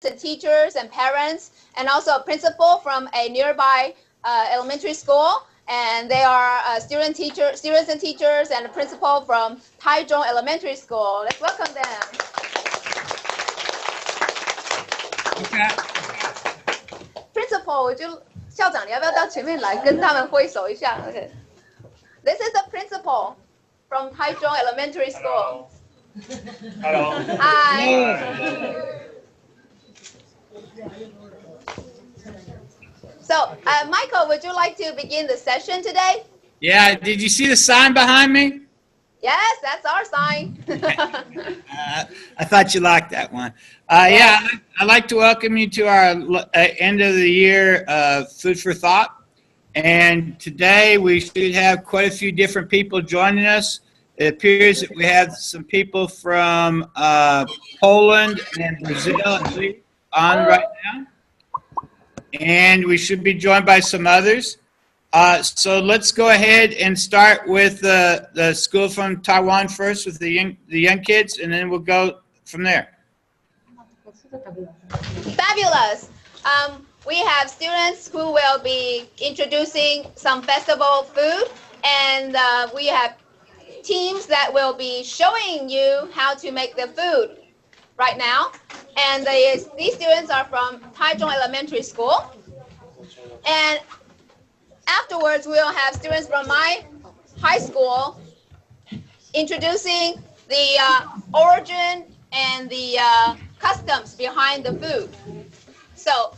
and teachers and parents, and also a principal from a nearby elementary school. And they are students and teachers, and a principal from Taiwan Elementary School. Let's welcome them. Okay. Principal,校长，你要不要到前面来跟他们挥手一下 ？Okay. This is the principal from Taiwan Elementary School. Hello. Hi. So, Michael, would you like to begin the session today? Yeah, did you see the sign behind me? Yes, that's our sign. I thought you liked that one. Yeah, I'd like to welcome you to our end of the year Food for Thought. And today we should have quite a few different people joining us. It appears that we have some people from Poland and Brazil on right now. And we should be joined by some others. So let's go ahead and start with the school from Taiwan first with the young kids, and then we'll go from there. Fabulous. We have students who will be introducing some festival food, and we have teams that will be showing you how to make the food right now. And these students are from Taiwan Elementary School. And afterwards, we'll have students from my high school introducing the origin and the customs behind the food. So,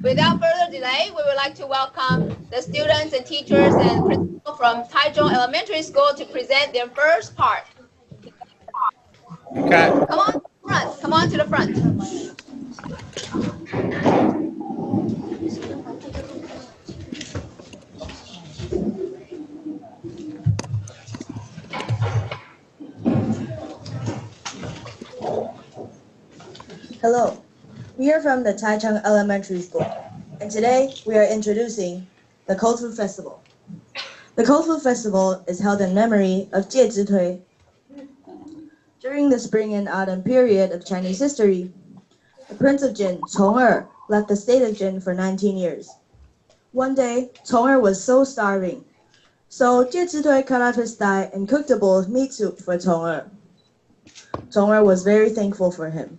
without further delay, we would like to welcome the students and teachers and principals from Taiwan Elementary School to present their first part. Okay. Come on, front. Come on to the front. Hello, we are from the Taichung Elementary School, and today we are introducing the Cold Food Festival. The Cold Food Festival is held in memory of Jie Zhitui. During the spring and autumn period of Chinese history, the Prince of Jin, Chong'er, left the state of Jin for 19 years. One day, Chong'er was so starving, so Jie Zhitui cut off his thigh and cooked a bowl of meat soup for Chong'er. Chong'er was very thankful for him.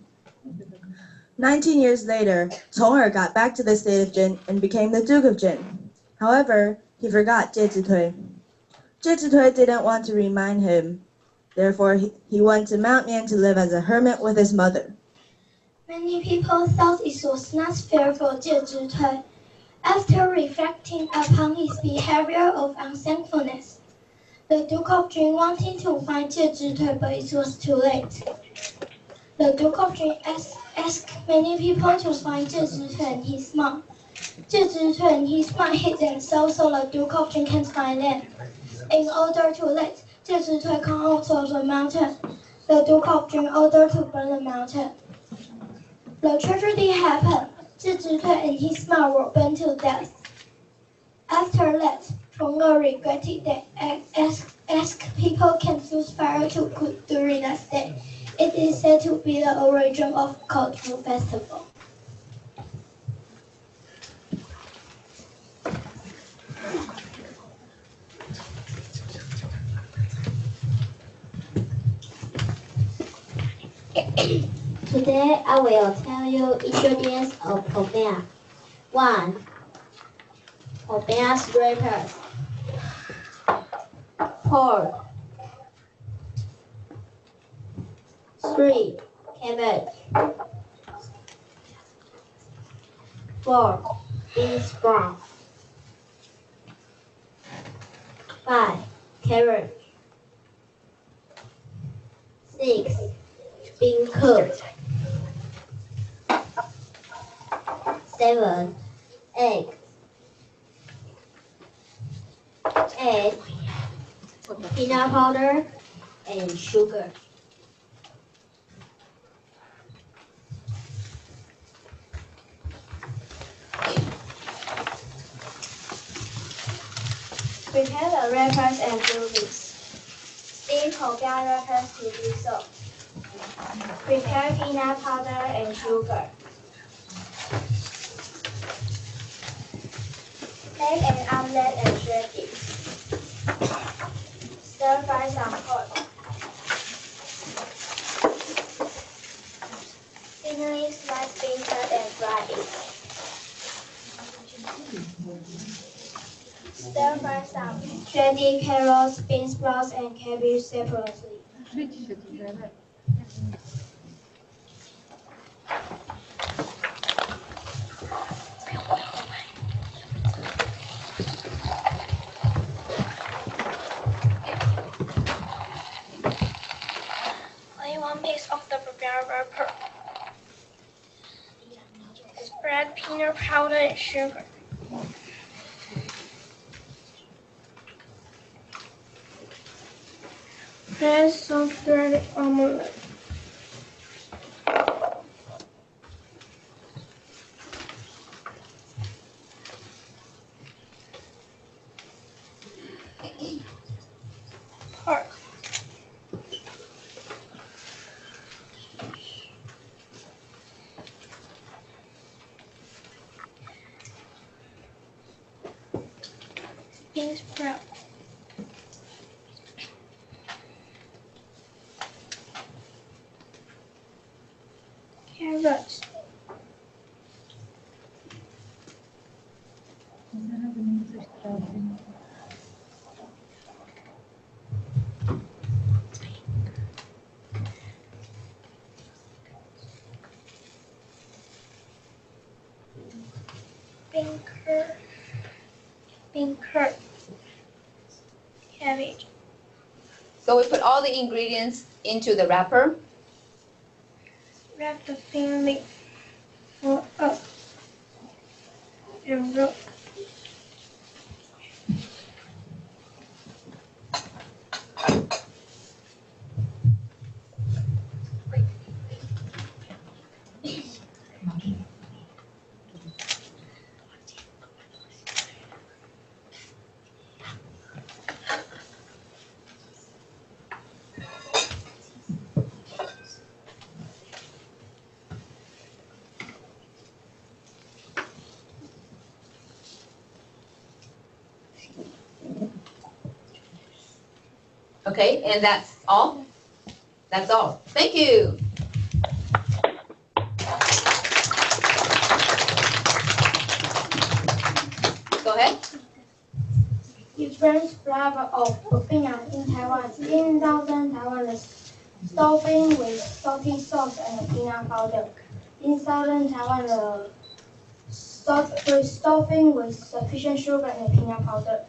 19 years later, Chong'er got back to the state of Jin and became the Duke of Jin. However, he forgot Jie Zhitui. Jie Zhitui didn't want to remind him. Therefore, he went to Mount Mian to live as a hermit with his mother. Many people thought it was not fair for Jie Zhitui. After reflecting upon his behavior of unthankfulness, the Duke of Jin wanted to find Jie Zhitui, but it was too late. The Duke of Jin asked many people to find Jie Zhitui and his mom. Jie Zhitui and his mom hid themselves so the Duke of Jin can find them. In order to let Jie Zhitui come out of the mountain, the Duke of Jin ordered to burn the mountain. The tragedy happened. Jie Zhitui and his mom were burned to death. After that, Chong'er regretted that asked people can use fire to cook during that day. It is said to be the origin of Cold Food Festival. Today I will tell you ingredients of popiah. 1. Popiah wrappers. Pork. 3. Cabbage. 4. Beans brown. 5. Carrot. 6. Bean cooked. 7. Egg. 8. Peanut powder and sugar. Prepare the wrappers and do this. Steam popiah wrappers to do so. Prepare peanut powder and sugar. Make an omelette and shred it. Stir fry some pork. Finally, slice bean curd and fry it. Stir fry some shredded carrots, bean sprouts, and cabbage separately. Lay one piece of the prepared wrapper. Spread peanut powder and sugar. Press soft bread omelette. Pork. Bean sprout. Carrots. Bean curd. Cabbage. So we put all the ingredients into the wrapper. Wrap the filling up and roll. Okay, and that's all? That's all. Thank you. Go ahead. Different flavor of popiah in Taiwan. In southern Taiwan, the stuffing with salty sauce and peanut powder. In southern Taiwan, the stuffing with sufficient sugar and peanut powder.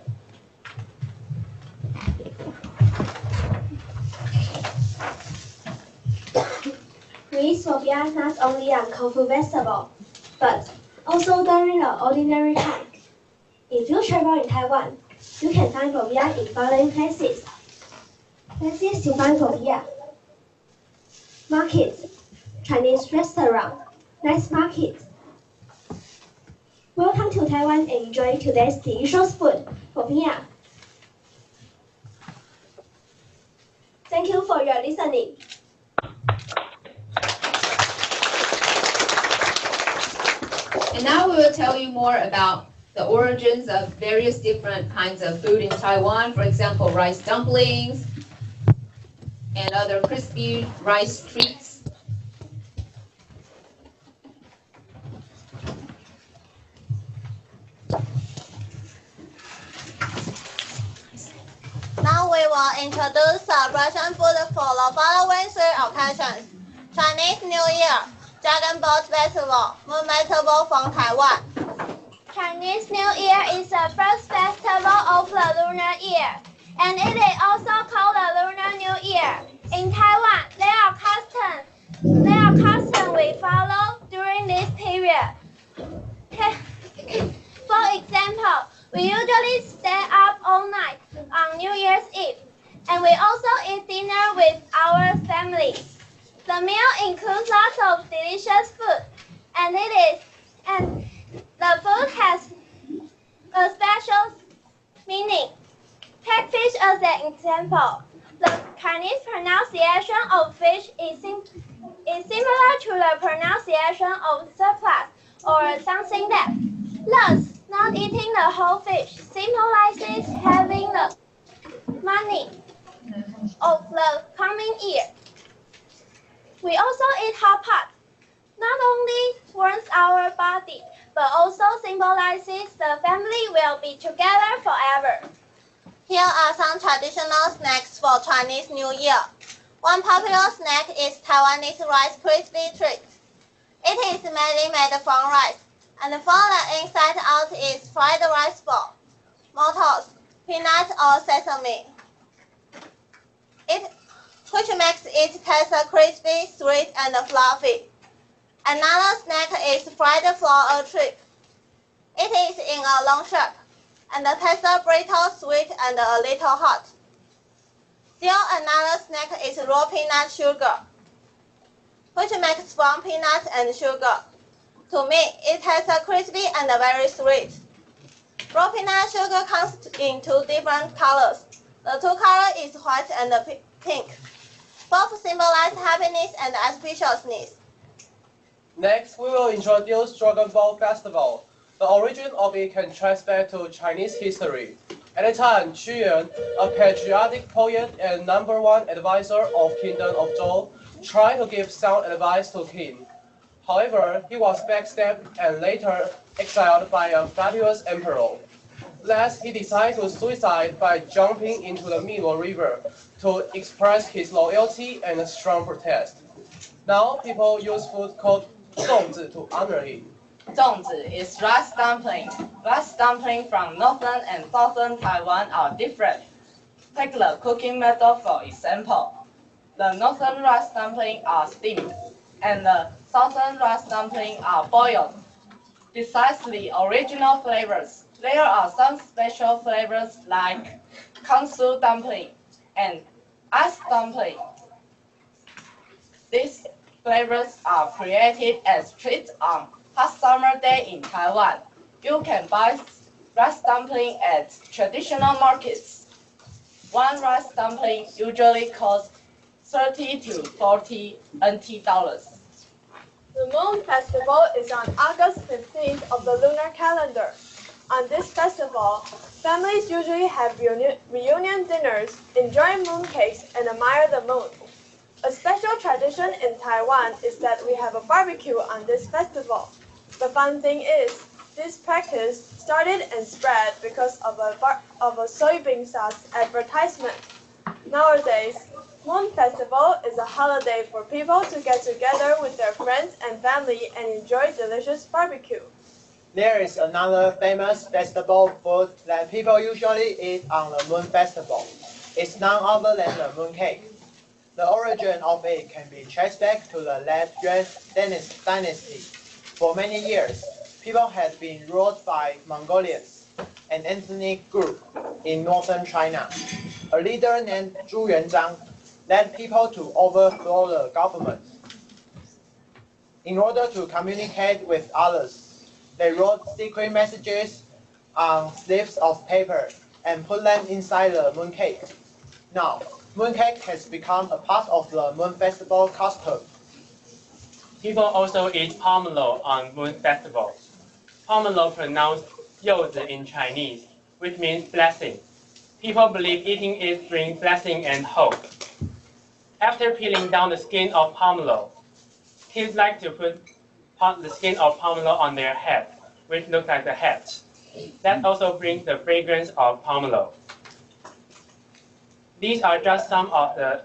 We eat popiah not only on Kofu Festival, but also during the ordinary time. If you travel in Taiwan, you can find popiah in following places. Places to find popiah: market, Chinese restaurant, night market. Welcome to Taiwan and enjoy today's delicious food, popiah. Thank you for your listening. And now we will tell you more about the origins of various different kinds of food in Taiwan. For example, rice dumplings and other crispy rice treats. Now we will introduce celebration food for the following 3 occasions: Chinese New Year, Dragon Boat Festival, Moon Festival from Taiwan. Chinese New Year is the first festival of the lunar year, and it is also called the Lunar New Year. In Taiwan, there are customs we follow during this period. For example, we usually stay up all night on New Year's Eve, and we also eat dinner with our families. The meal includes lots of delicious food, and the food has a special meaning. Take fish as an example. The Chinese pronunciation of fish is similar to the pronunciation of surplus or something that. Thus, Not eating the whole fish symbolizes having the money of the coming year. We also eat hot pot. Not only warms our body, but also symbolizes the family will be together forever. Here are some traditional snacks for Chinese New Year. One popular snack is Taiwanese rice crispy treat. It is mainly made from rice, and from the inside out is fried rice ball, maltose, peanuts or sesame. Which makes it taste crispy, sweet, and fluffy. Another snack is fried flour chip. It is in a long shape, and tastes brittle, sweet, and a little hot. Still another snack is raw peanut sugar, which makes from peanuts and sugar. To me, it tastes crispy and very sweet. Raw peanut sugar comes in two different colors. The two colors is white and pink. Both symbolize happiness and auspiciousness. Next, we will introduce Dragon Ball Festival. The origin of it can trace back to Chinese history. At the time, Qu Yuan, a patriotic poet and #1 advisor of Kingdom of Zhou, tried to give sound advice to King. However, he was backstabbed and later exiled by a fabulous emperor. Thus, he decided to suicide by jumping into the Miluo River to express his loyalty and strong protest. Now, people use food called 粽子 to honor him. 粽子 is rice dumpling. Rice dumpling from northern and southern Taiwan are different. Take the cooking method for example. The northern rice dumpling are steamed, and the southern rice dumpling are boiled. Besides the original flavors, there are some special flavors like kansu dumpling and ice dumpling. These flavors are created as treats on hot summer day in Taiwan. You can buy rice dumpling at traditional markets. One rice dumpling usually costs 30 to 40 NT dollars. The Moon Festival is on August 15th of the lunar calendar. On this festival, families usually have reunion dinners, enjoy mooncakes, and admire the moon. A special tradition in Taiwan is that we have a barbecue on this festival. The fun thing is, this practice started and spread because of a soybean sauce advertisement. Nowadays, Moon Festival is a holiday for people to get together with their friends and family and enjoy delicious barbecue. There is another famous festival food that people usually eat on the Moon Festival. It's none other than the mooncake. The origin of it can be traced back to the late Yuan dynasty. For many years, people had been ruled by Mongolians, an ethnic group in northern China. A leader named Zhu Yuanzhang led people to overthrow the government. In order to communicate with others, they wrote secret messages on slips of paper and put them inside the mooncake. Now, mooncake has become a part of the Moon Festival custom. People also eat pomelo on Moon Festival. Pomelo pronounced 柚子 in Chinese, which means blessing. People believe eating it brings blessing and hope. After peeling down the skin of pomelo, kids like to put the skin of pomelo on their head, which looks like a hat. That also brings the fragrance of pomelo. These are just some of the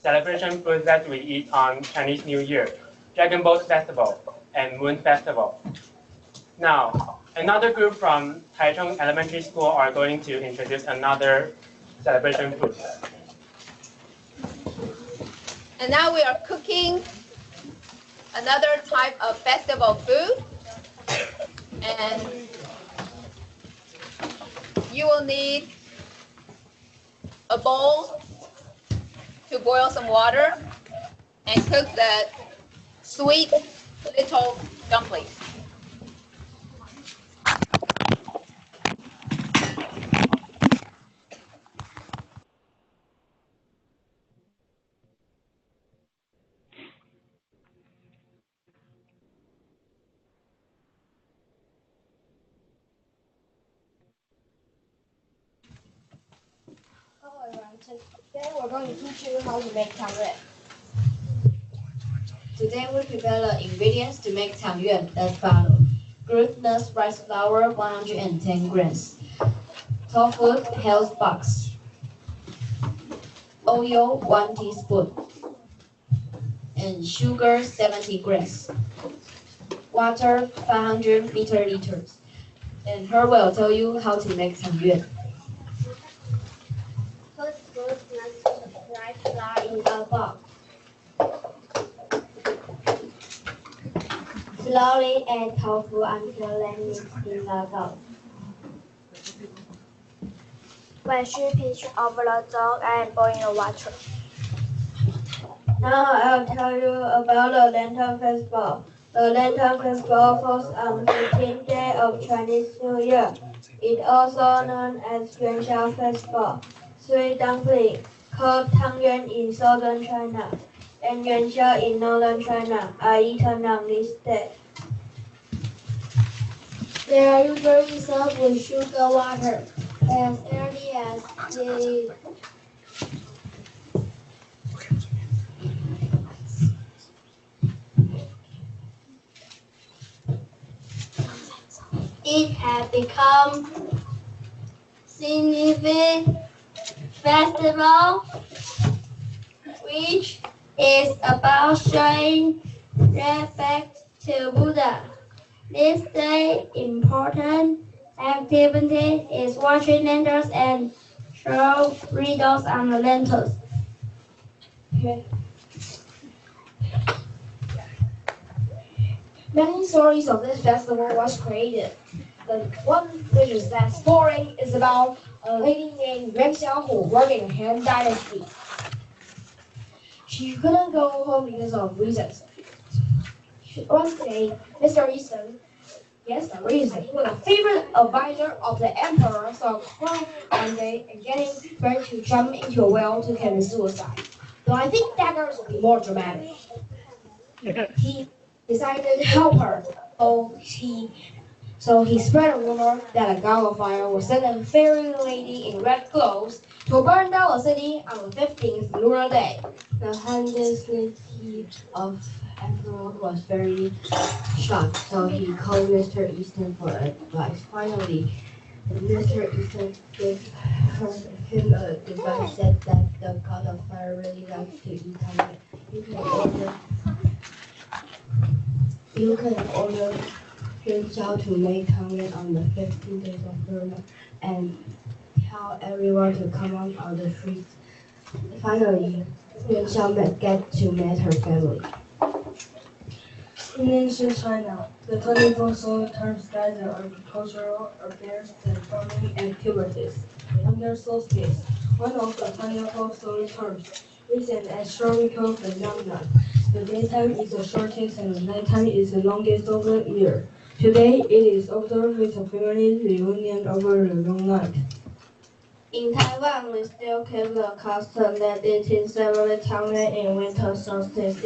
celebration foods that we eat on Chinese New Year, Dragon Boat Festival, and Moon Festival. Now, another group from Taichung Elementary School are going to introduce another celebration food. And now we are cooking another type of festival food. And you will need a bowl to boil some water and cook the sweet little dumplings. Today we're going to teach you how to make tangyuan. Today we prepare the ingredients to make tangyuan as follows. Glutinous rice flour 110 grams. Tofu health box. Oil 1 teaspoon. And sugar 70 grams. Water 500 liters. And her will tell you how to make tangyuan. Put glutinous rice flour in a bowl. Slowly add tofu until it mixes in the dough. Wash your pitch over the dough and boil the water. Now I'll tell you about the Lantern Festival. The Lantern Festival falls on the 15th day of Chinese New Year. It also known as Yuanxiao Festival. Sweet dumpling, called tangyuan in southern China, and yuanxiao in northern China, are eaten on this day. They are usually served with sugar water as early as the It has become significant festival which is about showing respect to Buddha. This day important activity is watching lanterns and show riddles on the lanterns. Many stories of this festival was created. The one which is that story is about a lady named Yuan Xiaohu working in Han Dynasty. She couldn't go home because of reasons. One day, Mr. Easton, yes, the reason, he was a favorite advisor of the emperor, saw crying one day and getting ready to jump into a well to commit suicide. Though I think daggers would be more dramatic. He decided to help her. So he spread a rumor that a gall of fire would send a fairy lady in red clothes to burn down the city on the 15th lunar day. The Han Dynasty of Emperor was very shocked, so he called Mr. Easton for advice. Finally, Mr. Easton gave him a advice said that the god of fire really likes to eat tangyuan. You can order Yuanxiao to make tangyuan on the 15 days of lunar and tell everyone to come out on the streets. Finally, Yuanxiao get to meet her family. In ancient China, the 24 solar terms gather agricultural affairs and farming activities. Under solstice, one of the 24 solar terms, is an astronomical phenomenon. The daytime is the shortest and the nighttime is the longest of the year. Today, it is observed with a family reunion over the long night. In Taiwan, we still keep the custom that eating several tangyuan in winter solstice.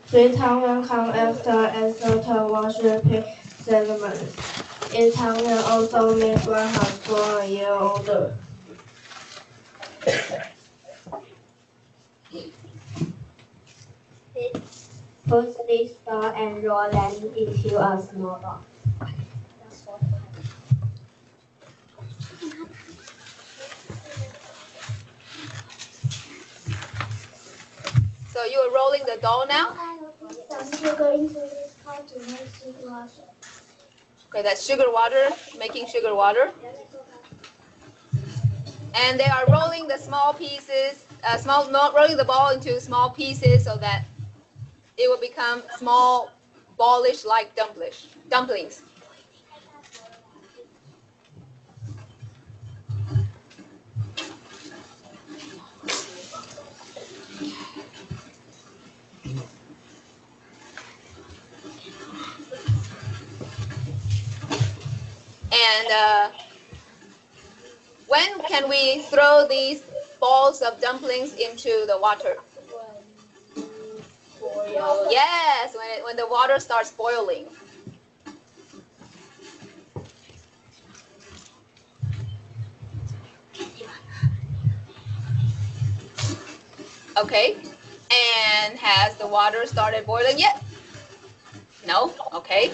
Sweet tangyuan come after certain worshiping ceremonies. In tangyuan also means one has grown a year older. Put this dough and roll them into a small ball. So you are rolling the dough now? Some sugar into this pot to make sugar water. Okay, that's sugar water, making sugar water. And they are rolling the small pieces, rolling the ball into small pieces so that it will become small, ballish like dumplings. And when can we throw these balls of dumplings into the water? Yes, when the water starts boiling. Okay. And has the water started boiling yet? No? Okay.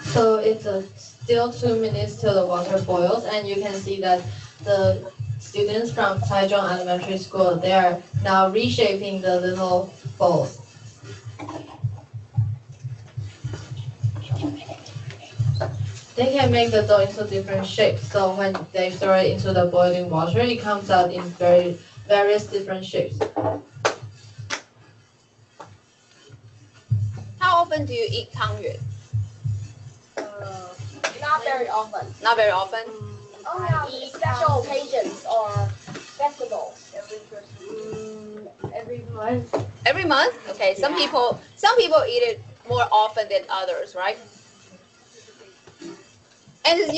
So it's still 2 minutes till the water boils, and you can see that the students from Taiwan Elementary School, they are now reshaping the little bowls. They can make the dough into different shapes. So when they throw it into the boiling water, it comes out in various different shapes. How often do you eat tangyuan? Not very often. Not very often? Only on special occasions or festivals. Every month. Every month? Okay. Some people eat it more often than others, right? And is it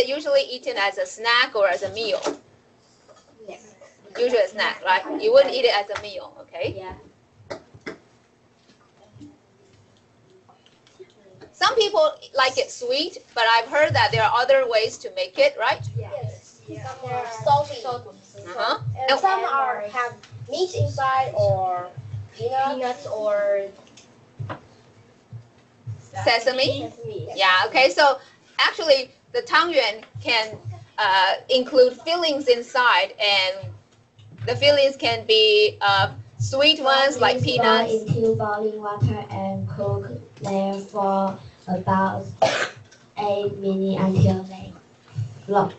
usually eaten as a snack or as a meal? Yes. Usually a snack, right? You wouldn't eat it as a meal, okay? Yeah. Some people like it sweet, but I've heard that there are other ways to make it, right? Yes. Some are salty. Uh-huh. And some have meat inside or peanuts or Sesame? Yeah, okay. So actually, the tangyuan can include fillings inside, and the fillings can be sweet ones like peanuts. Into boiling water and cook them for about 8 minutes until they float.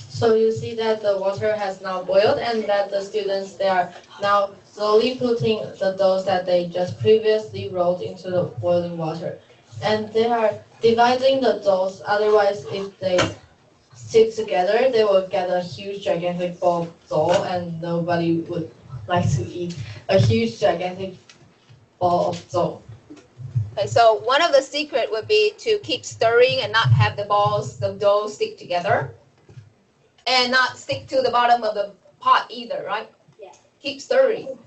So you see that the water has now boiled, and that the students, they are now slowly putting the doughs that they just previously rolled into the boiling water. And they are dividing the doughs, otherwise if they stick together, they will get a huge gigantic ball of dough, and nobody would like to eat a huge gigantic ball of dough. Okay, so one of the secret would be to keep stirring and not have the balls of dough stick together. And not stick to the bottom of the pot either, right? Yeah. Keep stirring.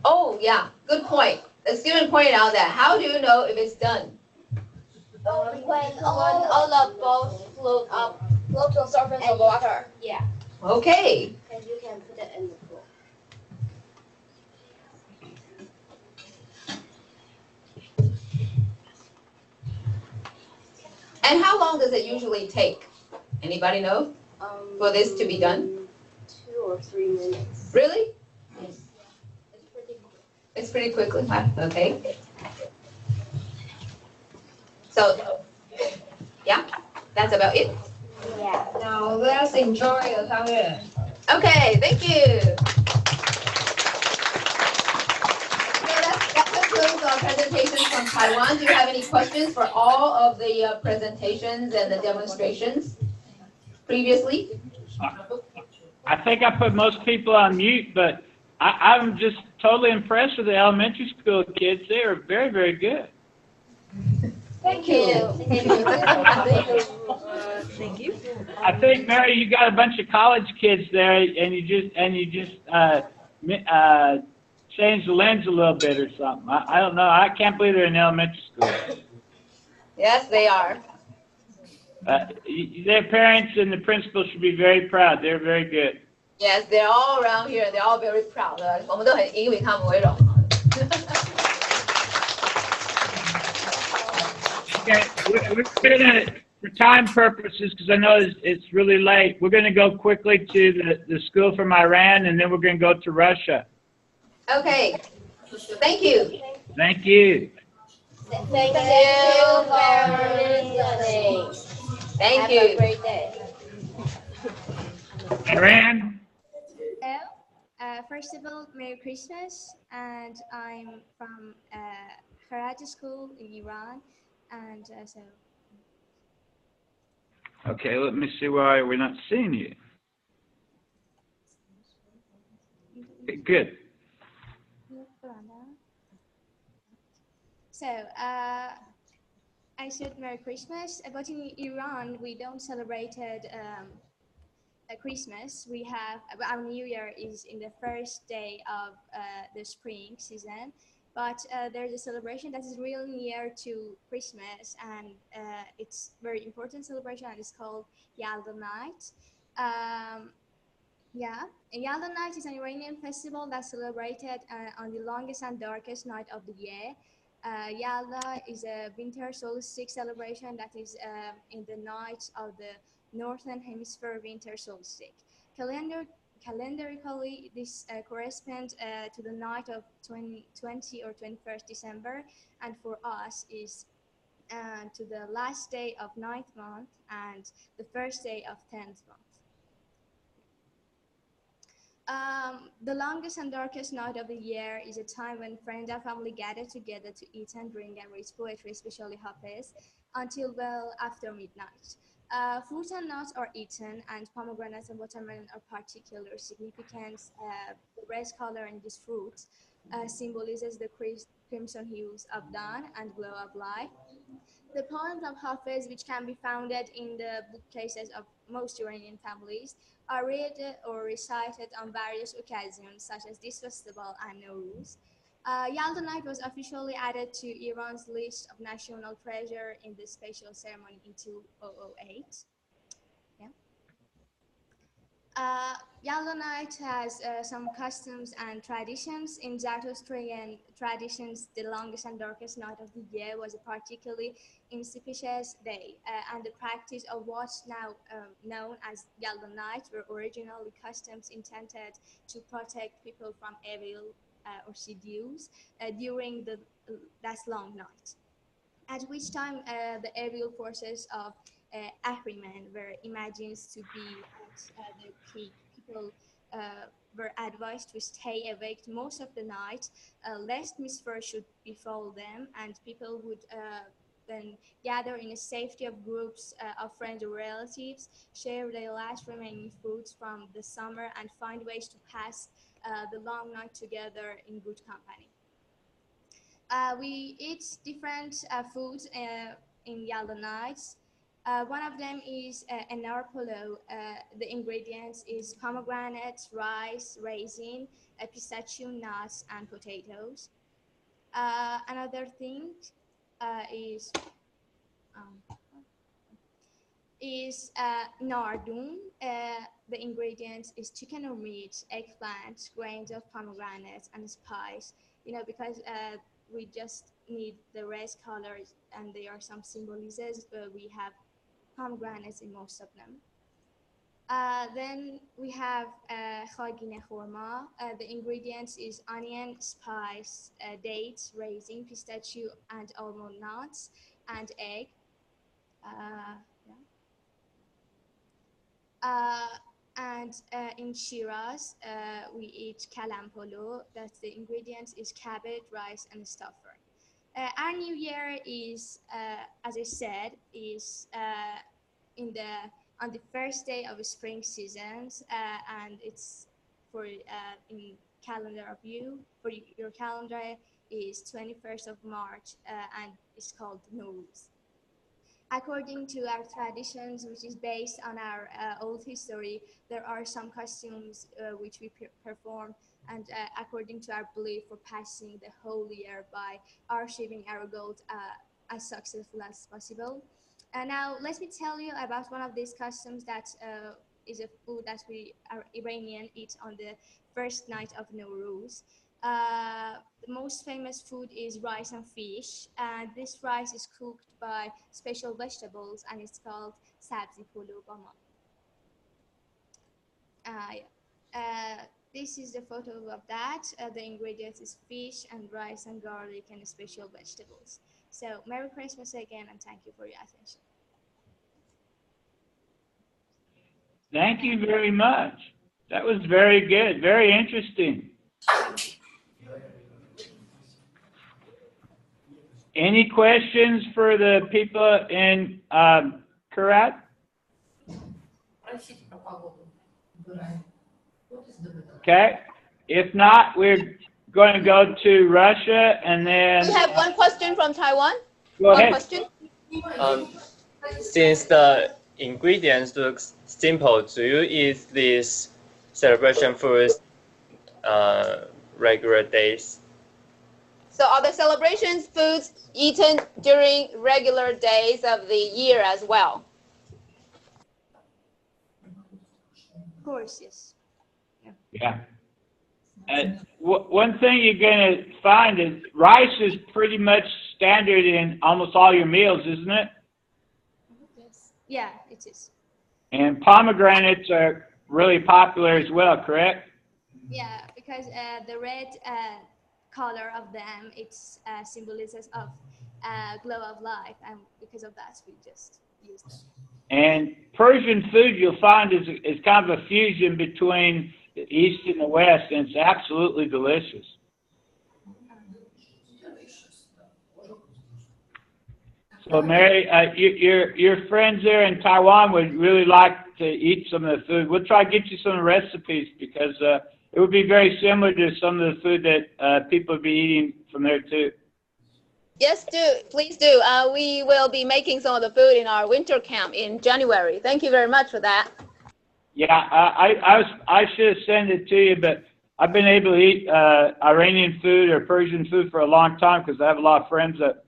Oh, yeah, good point. The student pointed out that. How do you know if it's done? when all the balls float to the surface of water. Yeah. Okay. And you can put it in the pool. And how long does it usually take? Anybody know? For this to be done? 2 or 3 minutes. Really? Yes. It's pretty quick. It's pretty quickly, huh? Okay. So, yeah, that's about it. Yeah. Now let's enjoy the tangyuan. Okay, thank you. That concludes our presentations from Taiwan. Do you have any questions for all of the presentations and the demonstrations previously? I think I put most people on mute, but I'm just totally impressed with the elementary school kids. They are very, very good. Thank you. Thank you. I think, Mary, you got a bunch of college kids there, and you just changed the lens a little bit or something. I don't know. I can't believe they're in elementary school. Yes, they are. Their parents and the principal should be very proud. They're very good. Yes, they're all around here. They're all very proud. 我们都很以他们为荣。Okay, we're gonna, for time purposes, because I know it's really late, we're going to go quickly to the school from Iran, and then we're going to go to Russia. Okay. Thank you. Thank you. Thank you for listening. Thank Have you. a great day. Iran? Hello. First of all, Merry Christmas. And I'm from Haraj School in Iran. And so. Okay, let me see why we're not seeing you. Okay, good. So, I said Merry Christmas, but in Iran, we don't celebrate Christmas. We have our New Year is in the first day of the spring season, but there's a celebration that is really near to Christmas, and it's very important celebration, and it's called Yalda Night. Um, yeah, and Yalda Night is an Iranian festival that's celebrated on the longest and darkest night of the year. Yalda is a winter solstice celebration that is in the night of the northern hemisphere winter solstice. Calendar Calendarically, this corresponds to the night of 20 or 21st December, and for us is to the last day of ninth month and the first day of 10th month. The longest and darkest night of the year is a time when friends and family gather together to eat and drink and read poetry, especially Hafiz, until well after midnight. Fruits and nuts are eaten, and pomegranates and watermelon are particular significant. The red color in these fruits symbolizes the crimson hues of dawn and glow of life. The poems of Hafiz, which can be found in the bookcases of most Iranian families, are read or recited on various occasions, such as this festival and Nowruz. Yalda Night was officially added to Iran's list of national treasure in the special ceremony in 2008. Yeah. Yellow Night has some customs and traditions. In Zoroastrian traditions, the longest and darkest night of the year was a particularly inauspicious day, and the practice of what's now known as Yellow Night were originally customs intended to protect people from evil or seduce during that long night, at which time the evil forces of Ahriman were imagined to be at their peak. People were advised to stay awake most of the night, lest misfortune should befall them, and people would then gather in a safety of groups of friends or relatives, share their last remaining foods from the summer, and find ways to pass the long night together in good company. We eat different foods in Yalda nights. One of them is anar polo. The ingredients is pomegranate, rice, raisin, pistachio nuts, and potatoes. Another thing is um, nardun. The ingredients is chicken or meat, eggplant, grains of pomegranate, and spice. Because we just need the red colors, and there are some symbolisms. We have pomegranates in most of them. Then we have khagine khorma. The ingredients is onion, spice, dates, raisin, pistachio, and almond nuts, and egg. Yeah. And in Shiraz, we eat kalampolo. That's the ingredients is cabbage, rice, and stuffer. Our New Year is, as I said, is on the first day of spring seasons, and it's for in calendar of you for your calendar is 21st of March, and it's called Nowruz. According to our traditions, which is based on our old history, there are some costumes which we perform, and according to our belief, for passing the whole year by achieving our goals as successful as possible. Now, let me tell you about one of these customs that is a food that we Iranian eat on the first night of Nowruz. The most famous food is rice and fish, and this rice is cooked by special vegetables, and it's called sabzi polo bama. This is the photo of that. The ingredients is fish and rice and garlic and special vegetables. So Merry Christmas again, and thank you for your attention. Thank you very much. That was very good, very interesting. Any questions for the people in Karat? Okay. If not, we're going to go to Russia, and then We have one question from Taiwan. Go one ahead. question. Since the ingredients look simple, do you eat these celebration foods regular days? So are the celebrations foods eaten during regular days of the year as well? Of course, yes. Yeah. One thing you're going to find is rice is pretty much standard in almost all your meals, isn't it? Yeah, it is. And pomegranates are really popular as well, correct? Yeah, because the red color of them, it's symbolisms of glow of life, and because of that, we just use them. And Persian food, you'll find, is kind of a fusion between the East and the West, and it's absolutely delicious. So, Mary, your friends there in Taiwan would really like to eat some of the food. We'll try to get you some recipes because it would be very similar to some of the food that people would be eating from there too. Yes, please do. We will be making some of the food in our winter camp in January. Thank you very much for that. Yeah, I should have sent it to you, but I've been able to eat Iranian food or Persian food for a long time because I have a lot of friends that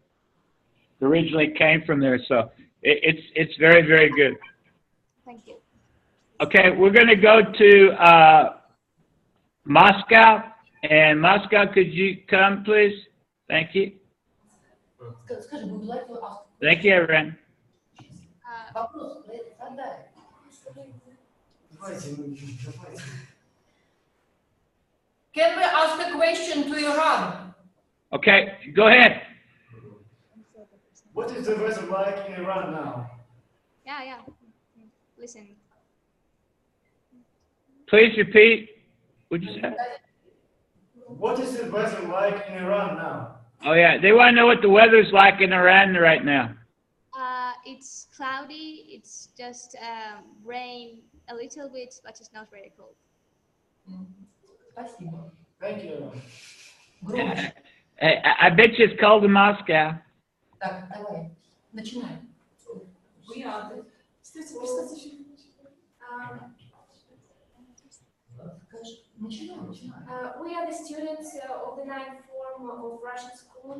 originally came from there. So it's very, very good. Thank you. Okay, we're going to go to Moscow. And Moscow, could you come, please? Thank you. Thank you, everyone. Can we ask a question to Iran? Okay, go ahead. What is the weather like in Iran now? Yeah. Listen. Please repeat what you said. What is the weather like in Iran now? Oh, yeah. They want to know what the weather's like in Iran right now. It's cloudy. It's just rain a little bit, but it's not very cold. Thank you. I bet you it's cold in Moscow. Так, давай, начинай. We are the... We are the students of the 9th form of Russian school,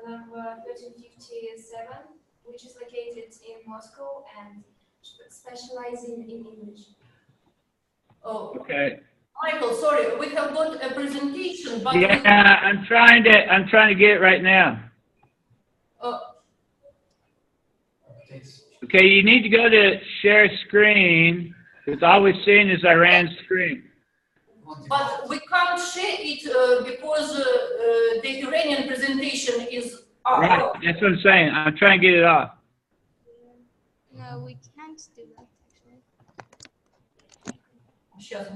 number 1357, which is located in Moscow and specializing in English. Oh, Okay. Michael, sorry, we have got a presentation, but Yeah, I'm trying to get it right now. Okay, you need to go to share screen because all we're seeing is Iran's screen. But we can't share it because the Iranian presentation is up. Right, that's what I'm saying. I'm trying to get it off. No, we can't do that actually. Сейчас.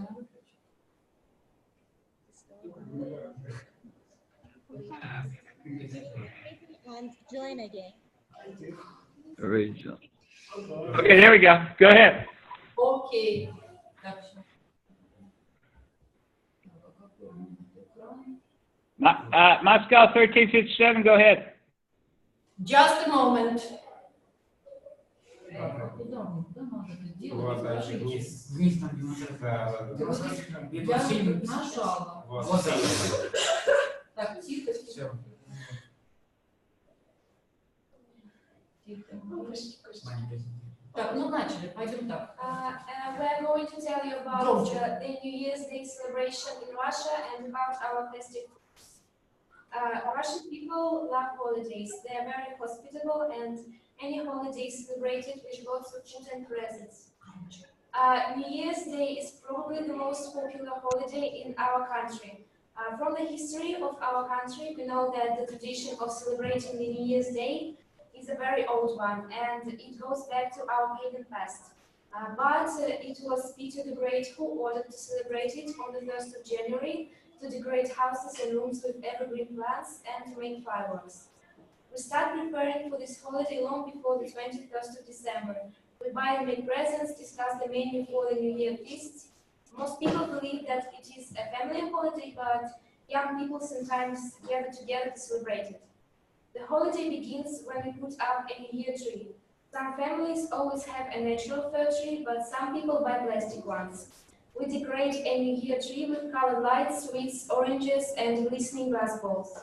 And join again. Original. Okay, there we go. Go ahead. Okay. Moscow 1357, go ahead. Just a moment. Так, тихо. Так, ну начали, пойдем так. We're going to tell you about the New Year's Day celebration in Russia and about our festive foods. Russian people love holidays. They are very hospitable and any holiday is celebrated with lots of food and presents. New Year's Day is probably the most popular holiday in our country. From the history of our country, we know that the tradition of celebrating the New Year's Day is a very old one, and it goes back to our pagan past. But it was Peter the Great who ordered to celebrate it on the 1st of January, to decorate houses and rooms with evergreen plants and to make fireworks. We start preparing for this holiday long before the 21st of December. We buy and make presents, discuss the menu for the New Year feasts. Most people believe that it is a family holiday, but young people sometimes gather together to celebrate it. The holiday begins when we put up a New Year tree. Some families always have a natural fir tree, but some people buy plastic ones. We decorate a New Year tree with colored lights, sweets, oranges, and glistening glass balls.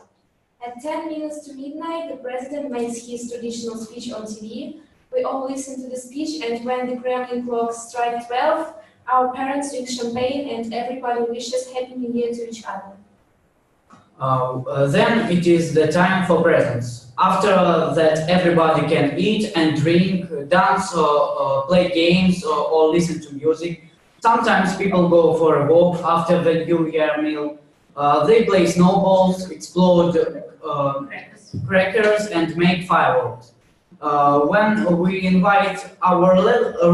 At 10 minutes to midnight, the president makes his traditional speech on TV. We all listen to the speech, and when the Kremlin clocks strike 12, our parents drink champagne and everybody wishes Happy New Year to each other. Then it is the time for presents. After that, everybody can eat and drink, dance, play games, or listen to music. Sometimes people go for a walk after the New Year meal. They play snowballs, explode crackers, and make fireworks. When we invite our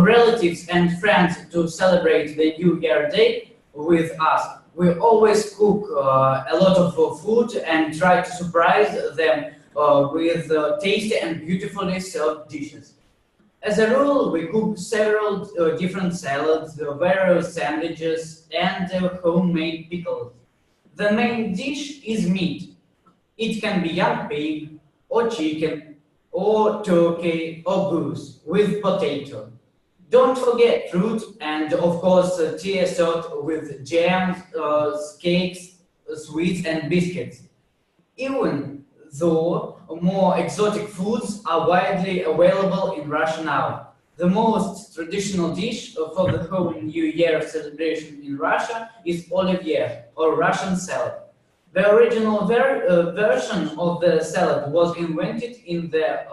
relatives and friends to celebrate the New Year Day with us, we always cook a lot of food and try to surprise them with tasty and beautifully served dishes. As a rule, we cook several different salads, various sandwiches, and homemade pickles. The main dish is meat. It can be young pig, or chicken, or turkey, or goose with potato. Don't forget fruit and, of course, tea served with jams, cakes, sweets, and biscuits. Even though more exotic foods are widely available in Russia now, the most traditional dish for the whole New Year celebration in Russia is olivier, or Russian salad. The original version of the salad was invented in the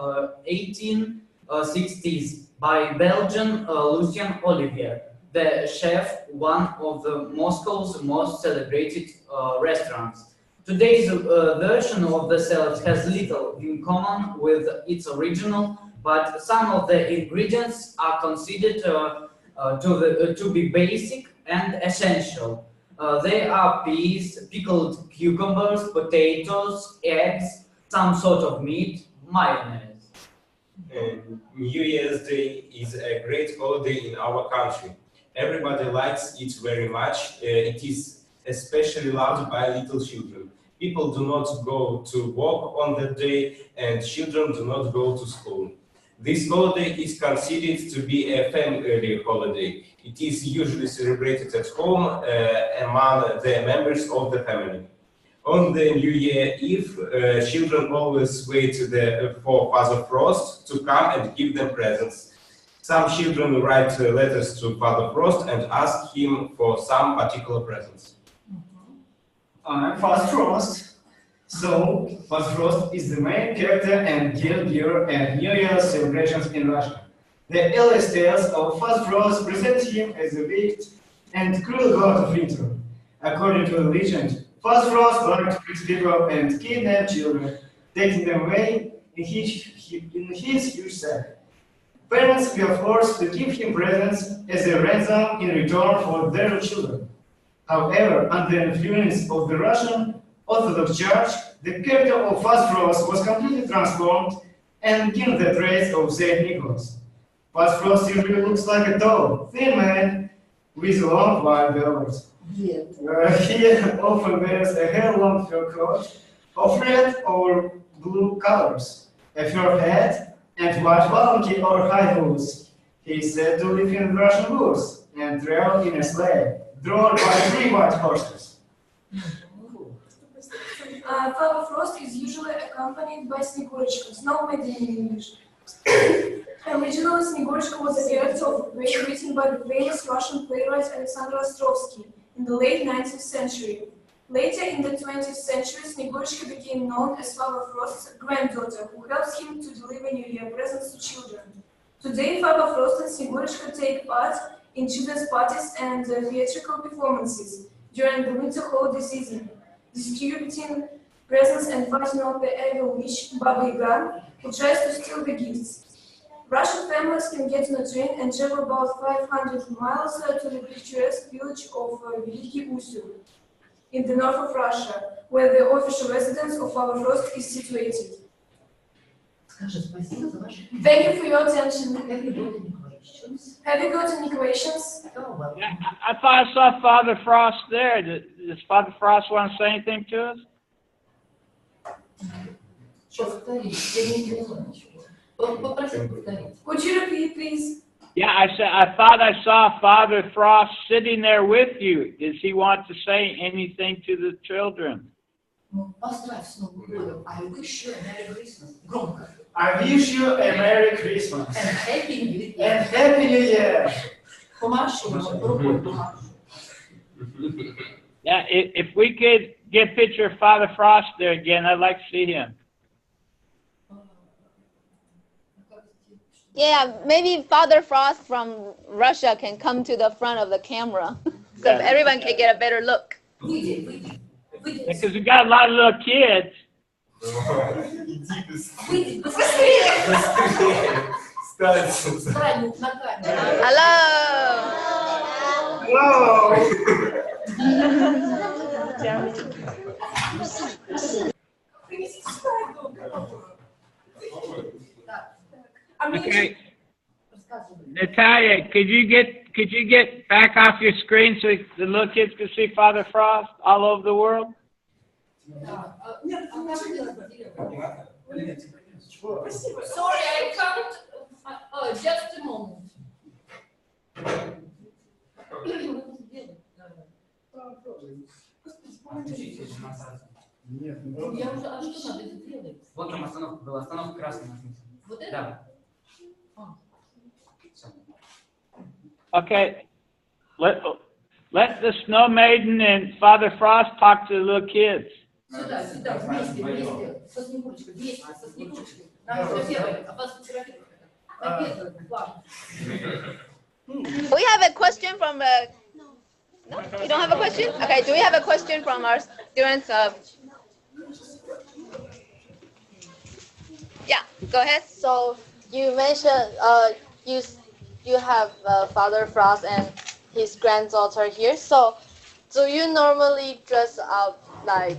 1860s by Belgian Lucien Olivier, the chef, one of the Moscow's most celebrated restaurants. Today's version of the salad has little in common with its original, but some of the ingredients are considered to be basic and essential. They are peas, pickled cucumbers, potatoes, eggs, some sort of meat, mayonnaise. New Year's Day is a great holiday in our country. Everybody likes it very much. It is especially loved by little children. People do not go to work on that day, and children do not go to school. This holiday is considered to be a family holiday. It is usually celebrated at home among the members of the family. On the New Year Eve, children always wait for Father Frost to come and give them presents. Some children write letters to Father Frost and ask him for some particular presents. I'm Father Frost. So, Father Frost is the main character and guild at New Year celebrations in Russia. The earliest tales of Father Frost present him as a wicked and cruel god of winter. According to the legend, Father Frost liked to trick people and kidnap children, taking them away in his huge sack. Parents were forced to give him presents as a ransom in return for their children. However, under the influence of the Russian Orthodox Church, the character of Father Frost was completely transformed and given the traits of Saint Nicholas. Father Frost usually looks like a tall, thin man with long white beards. He often wears a hair-long fur coat of red or blue colors, a fur hat, and white palanquin or high boots. He is said to live in Russian woods and travel in a sleigh, drawn by 3 white horses. Father Frost is usually accompanied by Snegurочка, snow maiden in English. Originally, Snegurочka was a character of great written by the famous Russian playwright Alexander Ostrovsky in the late 19th century. Later in the 20th century, Snegurочka became known as Father Frost's granddaughter, who helps him to deliver New Year presents to children. Today, Father Frost and Snegurочka take part in children's parties and theatrical performances during the winter holiday season, distributing presents and fighting off the evil witch, Baba Yaga, who tries to steal the gifts. Russian families can get on a train and travel about 500 miles to the picturesque village of Veliki Usyk in the north of Russia, where the official residence of Father Frost is situated. Thank you for your attention. Have you got any questions? Yeah, I thought I saw Father Frost there. Does Father Frost want to say anything to us? Could you repeat, please? Yeah, I thought I saw Father Frost sitting there with you. Does he want to say anything to the children? I wish you a Merry Christmas. Громко. I wish you a Merry Christmas. And Happy New Year. And Happy New Year. Yeah, if we could get a picture of Father Frost there again, I'd like to see him. Yeah, maybe Father Frost from Russia can come to the front of the camera so everyone can get a better look. Because we got a lot of little kids. Hello. Okay. Natalia, could you get back off your screen so the little kids can see Father Frost all over the world? Sorry, I can't. Just a moment. Вот там остановка была, остановка красная. Да. Okay. Let the Snow Maiden and Father Frost talk to the little kids. Сюда, вместе, со Снегурочкой, вместе, со Снегурочкой. Нам нужно первое, а вас фотографировать. На первый план. We have a question from no, you don't have a question? Okay, do we have a question from our students? Yeah, go ahead. So you mentioned you have Father Frost and his granddaughter here. So do you normally dress up like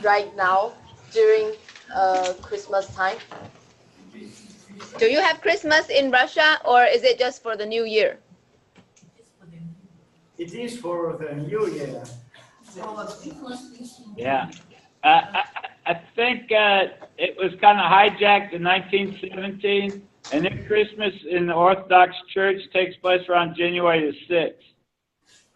right now during Christmas time? Do you have Christmas in Russia or is it just for the New Year? It is for the New Year. Yeah. I think it was kind of hijacked in 1917, and then Christmas in the Orthodox Church takes place around January the 6th.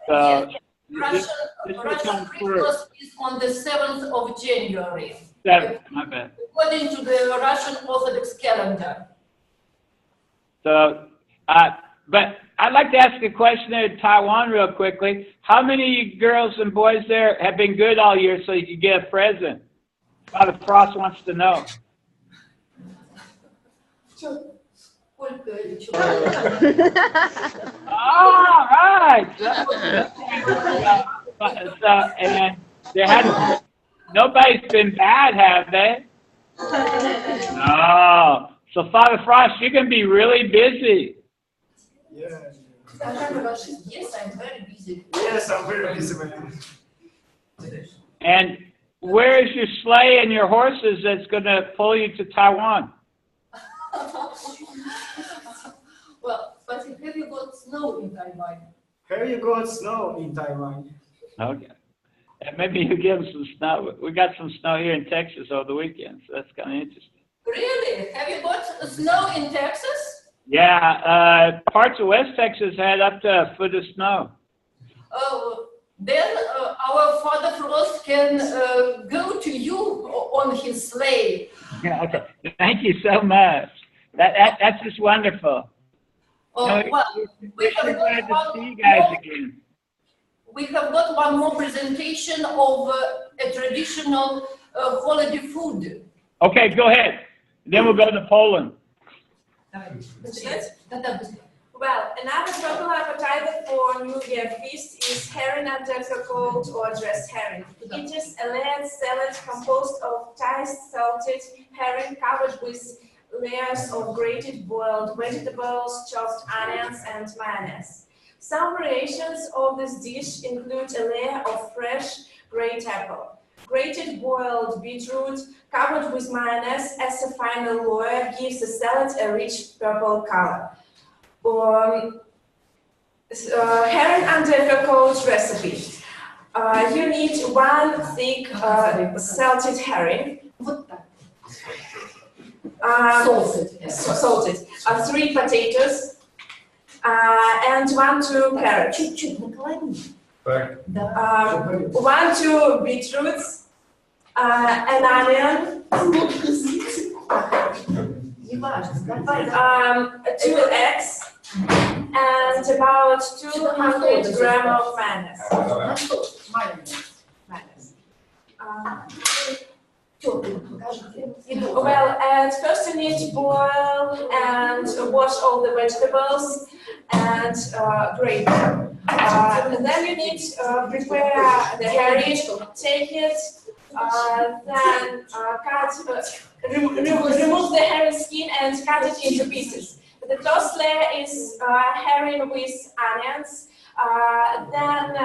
So Russian Christmas is on the 7th of January. 7th, my bad. According to the Russian Orthodox calendar. So, but I'd like to ask a question there in Taiwan real quickly. How many girls and boys there have been good all year so you could get a present? Father Frost wants to know. All right. And nobody's been bad, have they? No. So Father Frost, you can be really busy. Yes. Yes, I'm very busy. Yes, I'm very busy, man. And where is your sleigh and your horses that's going to pull you to Taiwan? Well, but have you got snow in Taiwan? Have you got snow in Taiwan? Okay. And maybe you give them some snow. We got some snow here in Texas over the weekend, so that's kind of interesting. Really? Have you got snow in Texas? Yeah, parts of West Texas had up to a foot of snow. Then our Father Frost can go to you on his sleigh. Yeah, okay. Thank you so much. That's just wonderful. Well, we have glad to see you guys again. We have got one more presentation of a traditional holiday food. Okay, go ahead. Then we'll go to Poland. Well, another popular appetizer for New Year feast is herring and cold or dressed herring. It is a layered salad composed of diced salted herring covered with layers of grated boiled vegetables, chopped onions, and mayonnaise. Some variations of this dish include a layer of fresh grate apple, grated boiled beetroot covered with mayonnaise as a final layer gives the salad a rich purple color. herring undercoat recipe. You need 1 thick salted herring. Salted. 3 potatoes. And 1-2 carrots. 1-2 beetroots. An onion. 2 eggs. And about 200 grams of mayonnaise. Well, at first you need to boil and wash all the vegetables and grate them. And then you need to prepare the herring, take it, then remove the herring skin and cut it into pieces. The first layer is herring with onions, then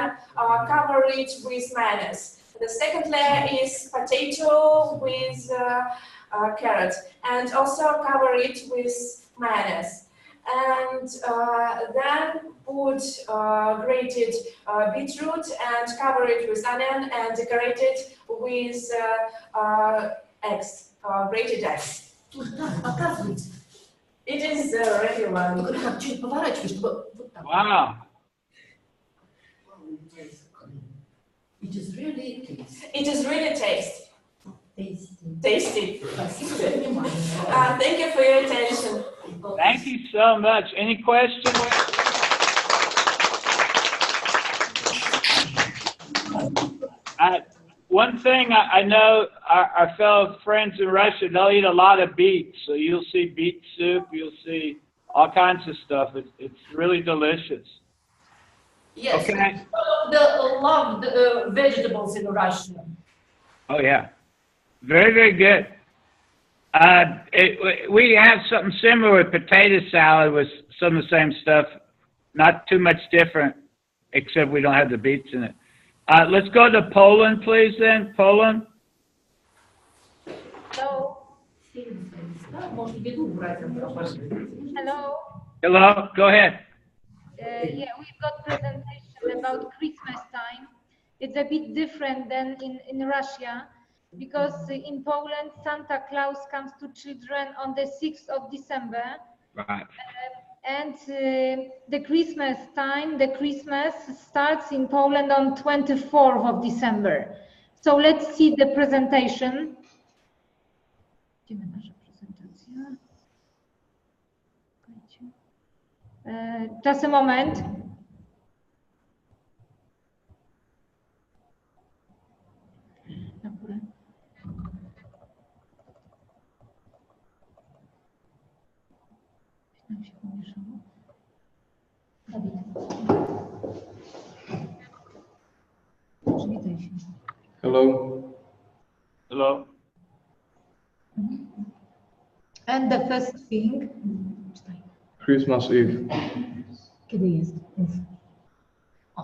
cover it with mayonnaise. The second layer is potato with carrot, and also cover it with mayonnaise. And then put grated beetroot and cover it with onion and decorate it with eggs, grated eggs. It is ready one. Wow. It is really tasty. It is really tasty. Tasty. Thank you for your attention. Thank you so much. Any questions? One thing I know our fellow friends in Russia, they'll eat a lot of beets. So you'll see beet soup, you'll see all kinds of stuff. It's really delicious. Yes. Okay. Love the vegetables in Russia. Oh, yeah. Very, very good. We have something similar with potato salad with some of the same stuff. Not too much different, except we don't have the beets in it. Let's go to Poland, please, then. Poland. Hello. Hello. Hello. Go ahead. Yeah, we've got presentation about Christmas time. It's a bit different than in Russia, because in Poland, Santa Claus comes to children on the 6th of December. Right. And the Christmas time, the Christmas starts in Poland on 24th of December. So let's see the presentation. Just a moment. Hello. Hello. And the first thing. Christmas Eve.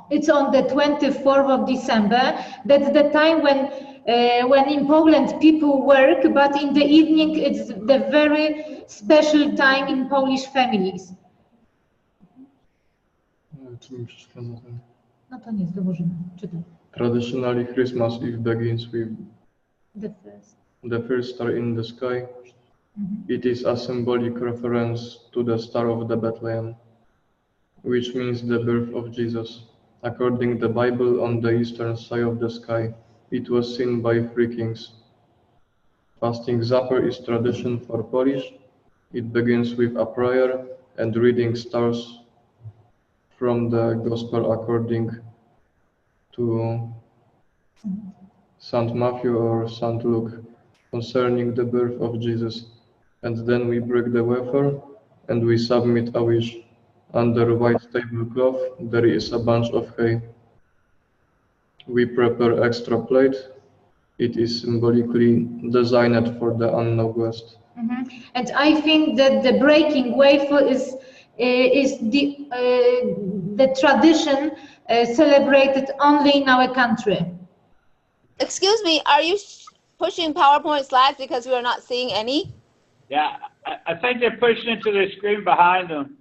It's on the 24th of December. That's the time when in Poland people work, but in the evening it's the very special time in Polish families. No to nie, dołożymy. Czytaj. Traditionally, Christmas Eve begins with the first star in the sky. It is a symbolic reference to the Star of the Bethlehem, which means the birth of Jesus. According to the Bible, on the eastern side of the sky, it was seen by 3 kings. Fasting supper is tradition for Polish. It begins with a prayer and reading stars from the Gospel according to St. Matthew or St. Luke concerning the birth of Jesus. And then we break the wafer and we submit a wish. Under white tablecloth there is a bunch of hay. We prepare extra plate. It is symbolically designed for the unknown guest. And I think that the breaking wafer is the tradition celebrated only in our country. Excuse me, are you pushing PowerPoint slides because we are not seeing any? Yeah, I think they're pushing it to the screen behind them.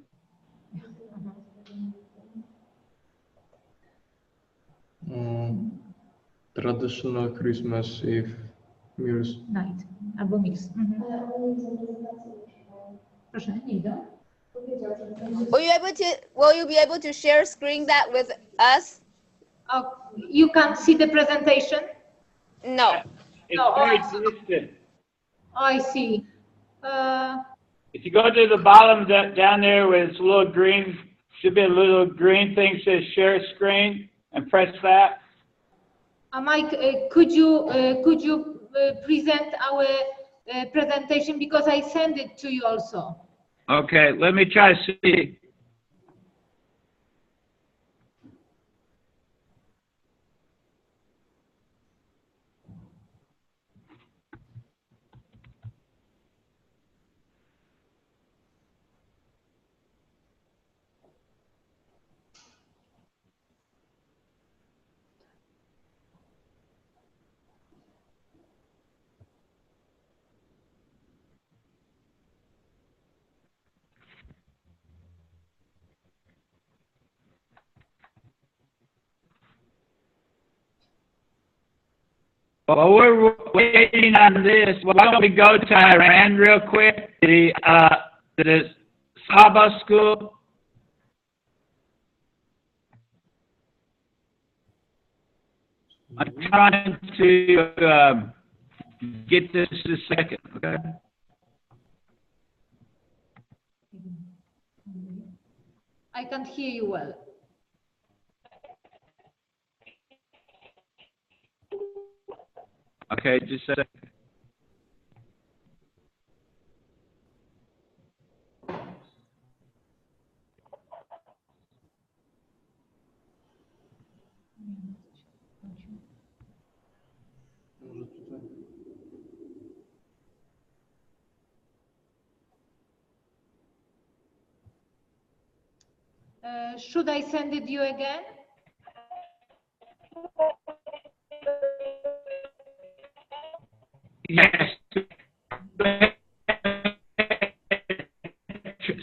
Traditional Christmas Eve meals. Night albo mix. Proszę, nie idę. Will you be able to share screen that with us? You can't see the presentation? No. It's very distant. I see. If you go to the bottom down there where it's a little green, should be a little green thing that says share screen, and press that. Mike, could you present our presentation, because I sent it to you also. Okay, let me try to see. While we're waiting on this, why don't we go to Iran real quick? The Saba school. I'm trying to get this a second, okay? I can't hear you well. Okay, just a second. Should I send it you again? Yes.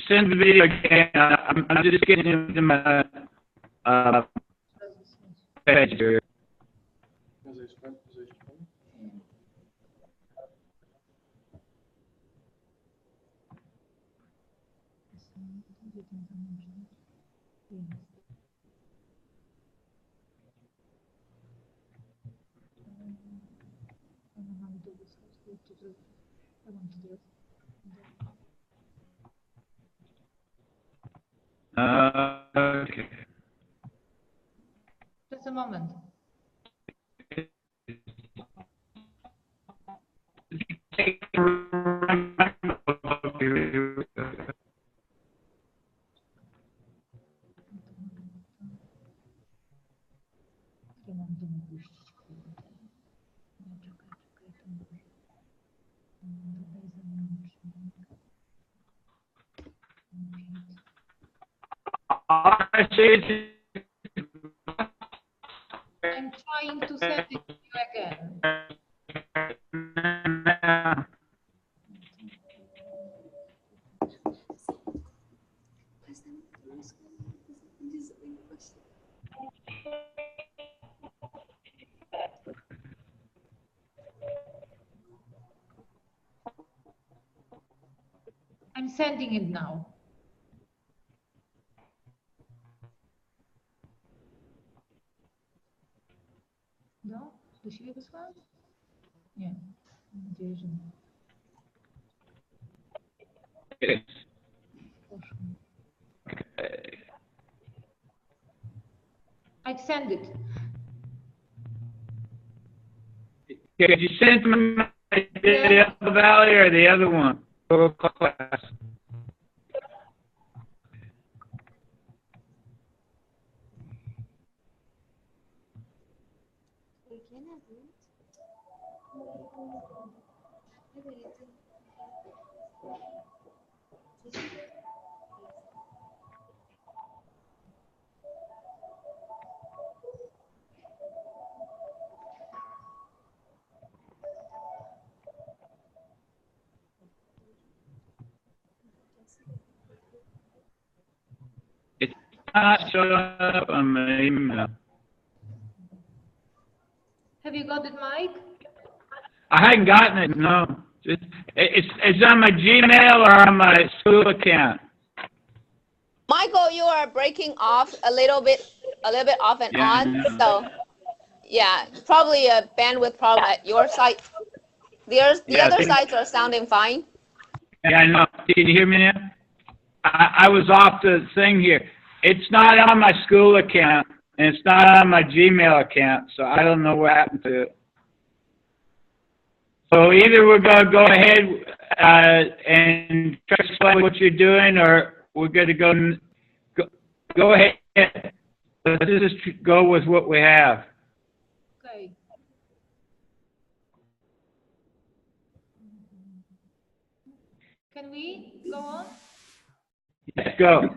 Send the video again. I'm just getting into my page here. Okay. Just a moment. I'm trying to send it to you again. I'm sending it now. No? Do siebie wysłałam? Nie. Mam nadzieję, że nie. I've sent it. Did you send to the other Valley or the other one? Class. It's not showing up on my email. Have you got it, Mike? I hadn't gotten it. No, it's on my Gmail or on my school account. Michael, you are breaking off a little bit off and Yeah, on. So, yeah, probably a bandwidth problem at your site. The other sites are sounding fine. Yeah, I know. Can you hear me now? I was off the thing here. It's not on my school account, and it's not on my Gmail account, so I don't know what happened to it. So either we're going to go ahead and try to explain what you're doing, or we're going to go ahead. Let's just go with what we have. Okay. Can we go on? Let's go.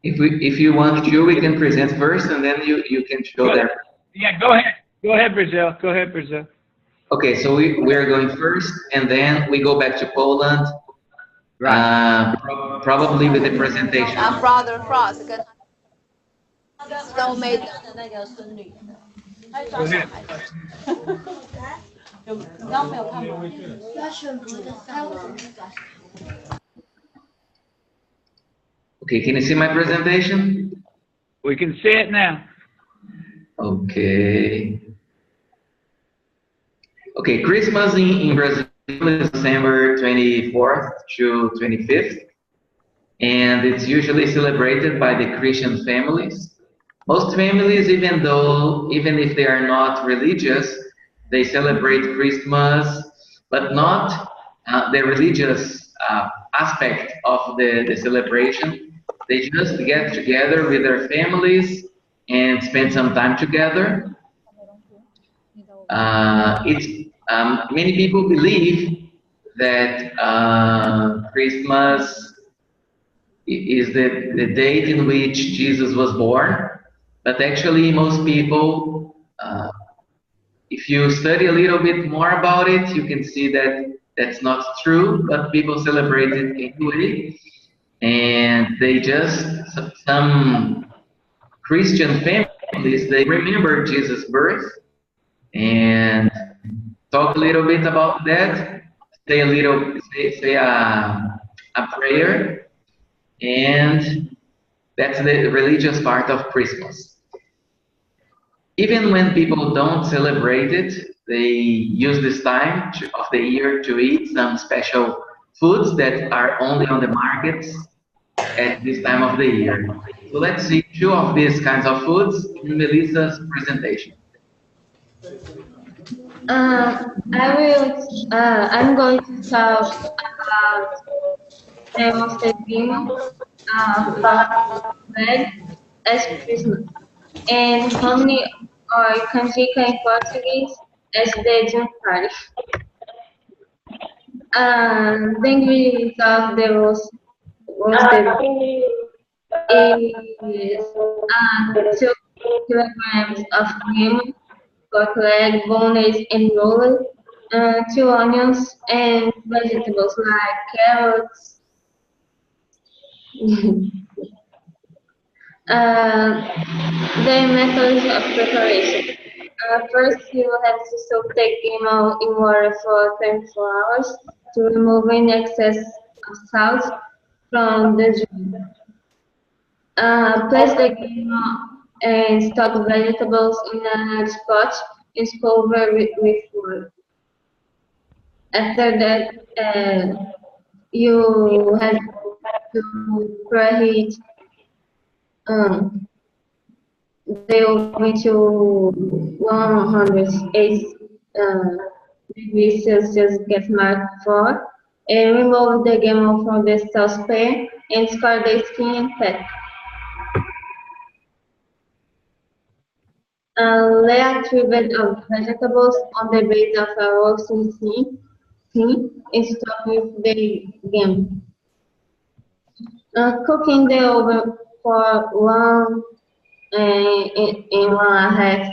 If you want to, we can present first, and then you can show them. Yeah, go ahead. Go ahead, Brazil. Go ahead, Brazil. Okay, so we're going first, and then we go back to Poland. Right. Probably with the presentation. Brother Frost 跟 Snowmaid 的那个孙女。 刚没有看吗？ Okay, can you see my presentation? We can see it now. Okay. Okay, Christmas in Brazil is December 24th to 25th, and it's usually celebrated by the Christian families. Most families, even if they are not religious, they celebrate Christmas, but not the religious aspect of the celebration. They just get together with their families and spend some time together. Many people believe that Christmas is the date in which Jesus was born, but actually most people, if you study a little bit more about it, you can see that that's not true, but people celebrate it anyway, and they just, some Christian families, they remember Jesus' birth and talk a little bit about that, say a prayer, and that's the religious part of Christmas. Even when people don't celebrate it, they use this time of the year to eat some special foods that are only on the markets at this time of the year. So let's see two of these kinds of foods in Melissa's presentation. I'm going to talk about the game of bread as Christmas, and honey or canjica in Portuguese as the June party. The ingredients of the roasted is 2 kilograms of ham, pork leg, boneless and rolled, 2 onions, and vegetables like carrots. The methods of preparation. First, you have to soak the game in water for 24 hours to remove any excess of salt from the jar. Place the game and stock vegetables in a large pot and cover with water. After that, you have to preheat the oven to 108 degrees Celsius gas mark 4, and remove the game from the saucepan and score the skin and fat. Lay a tray of vegetables on the base of a roasting tin and stop with the game. Cook in the oven for 1.5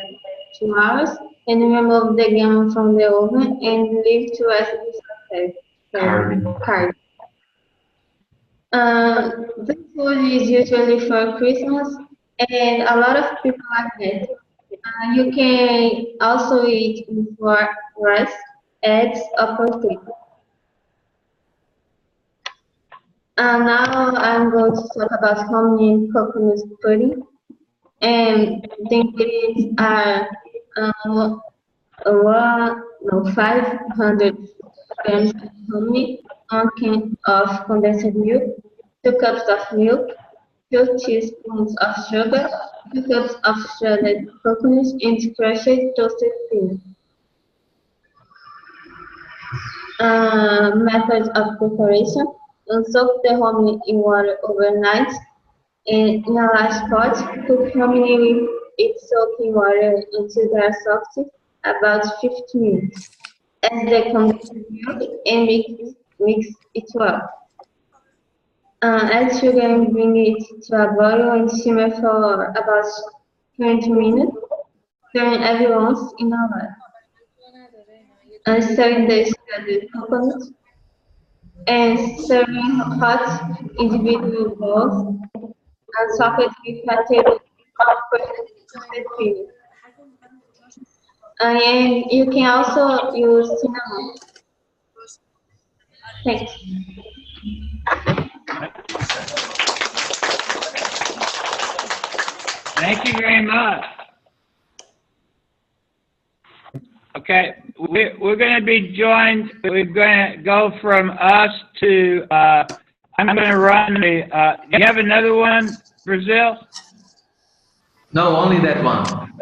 to 2 hours, and remove the game from the oven and leave to rest card. This food is usually for Christmas, and a lot of people like it. You can also eat rice, eggs, or potato. Now I'm going to talk about homemade coconut pudding. And the ingredients are 500 grams of homemade, 1 can of condensed milk, 2 cups of milk, 2 teaspoons of sugar, 2 cups of shredded coconut, and crushed toasted peanuts. Methods of preparation. Soak the hominy in water overnight. And in a large pot, cook hominy with its soaking water until they are soft, about 50 minutes. Add the condensed milk and mix it well. Add sugar and bring it to a boil and simmer for about 20 minutes. Turn every once in a while. Stir in the shredded coconut and serving hot individual balls and top it with a tablespoon of crushed peanut. And you can also use cinnamon. Thanks. Thank you very much. Okay, we're going to be joined. We're going to go from us to, I'm going to run the, you have another one, Brazil? No, only that one.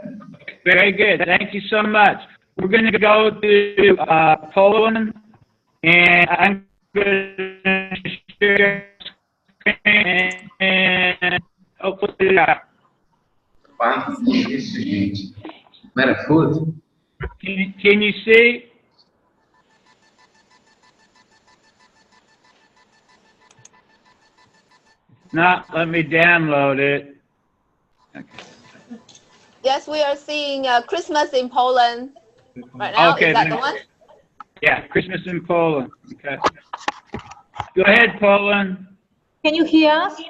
Very good. Thank you so much. We're going to go to Poland, and I'm going to share and hopefully Matter food. Can you see? Not let me download it. Okay. Yes, we are seeing Christmas in Poland right now. Okay, is that the one? Yeah, Christmas in Poland. Okay. Go ahead, Poland. Can you hear us?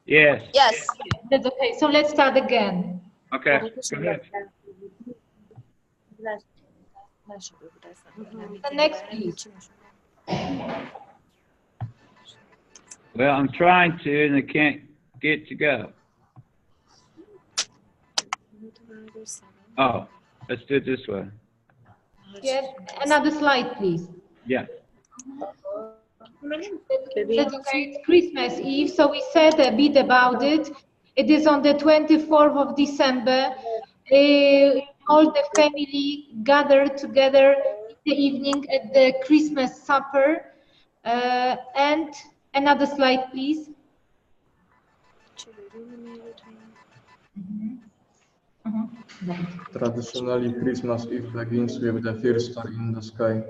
Yes. Yes. That's okay. So let's start again. Okay. Go ahead. The next, please. Well, I'm trying to, and I can't get to go. Oh, let's do it this way. Yes. Another slide, please. Yeah. That's okay. It's Christmas Eve, so we said a bit about it. It is on the 24th of December. All the family gathered together in the evening at the Christmas supper. And another slide, please. Traditionally, Christmas Eve begins with the first star in the sky.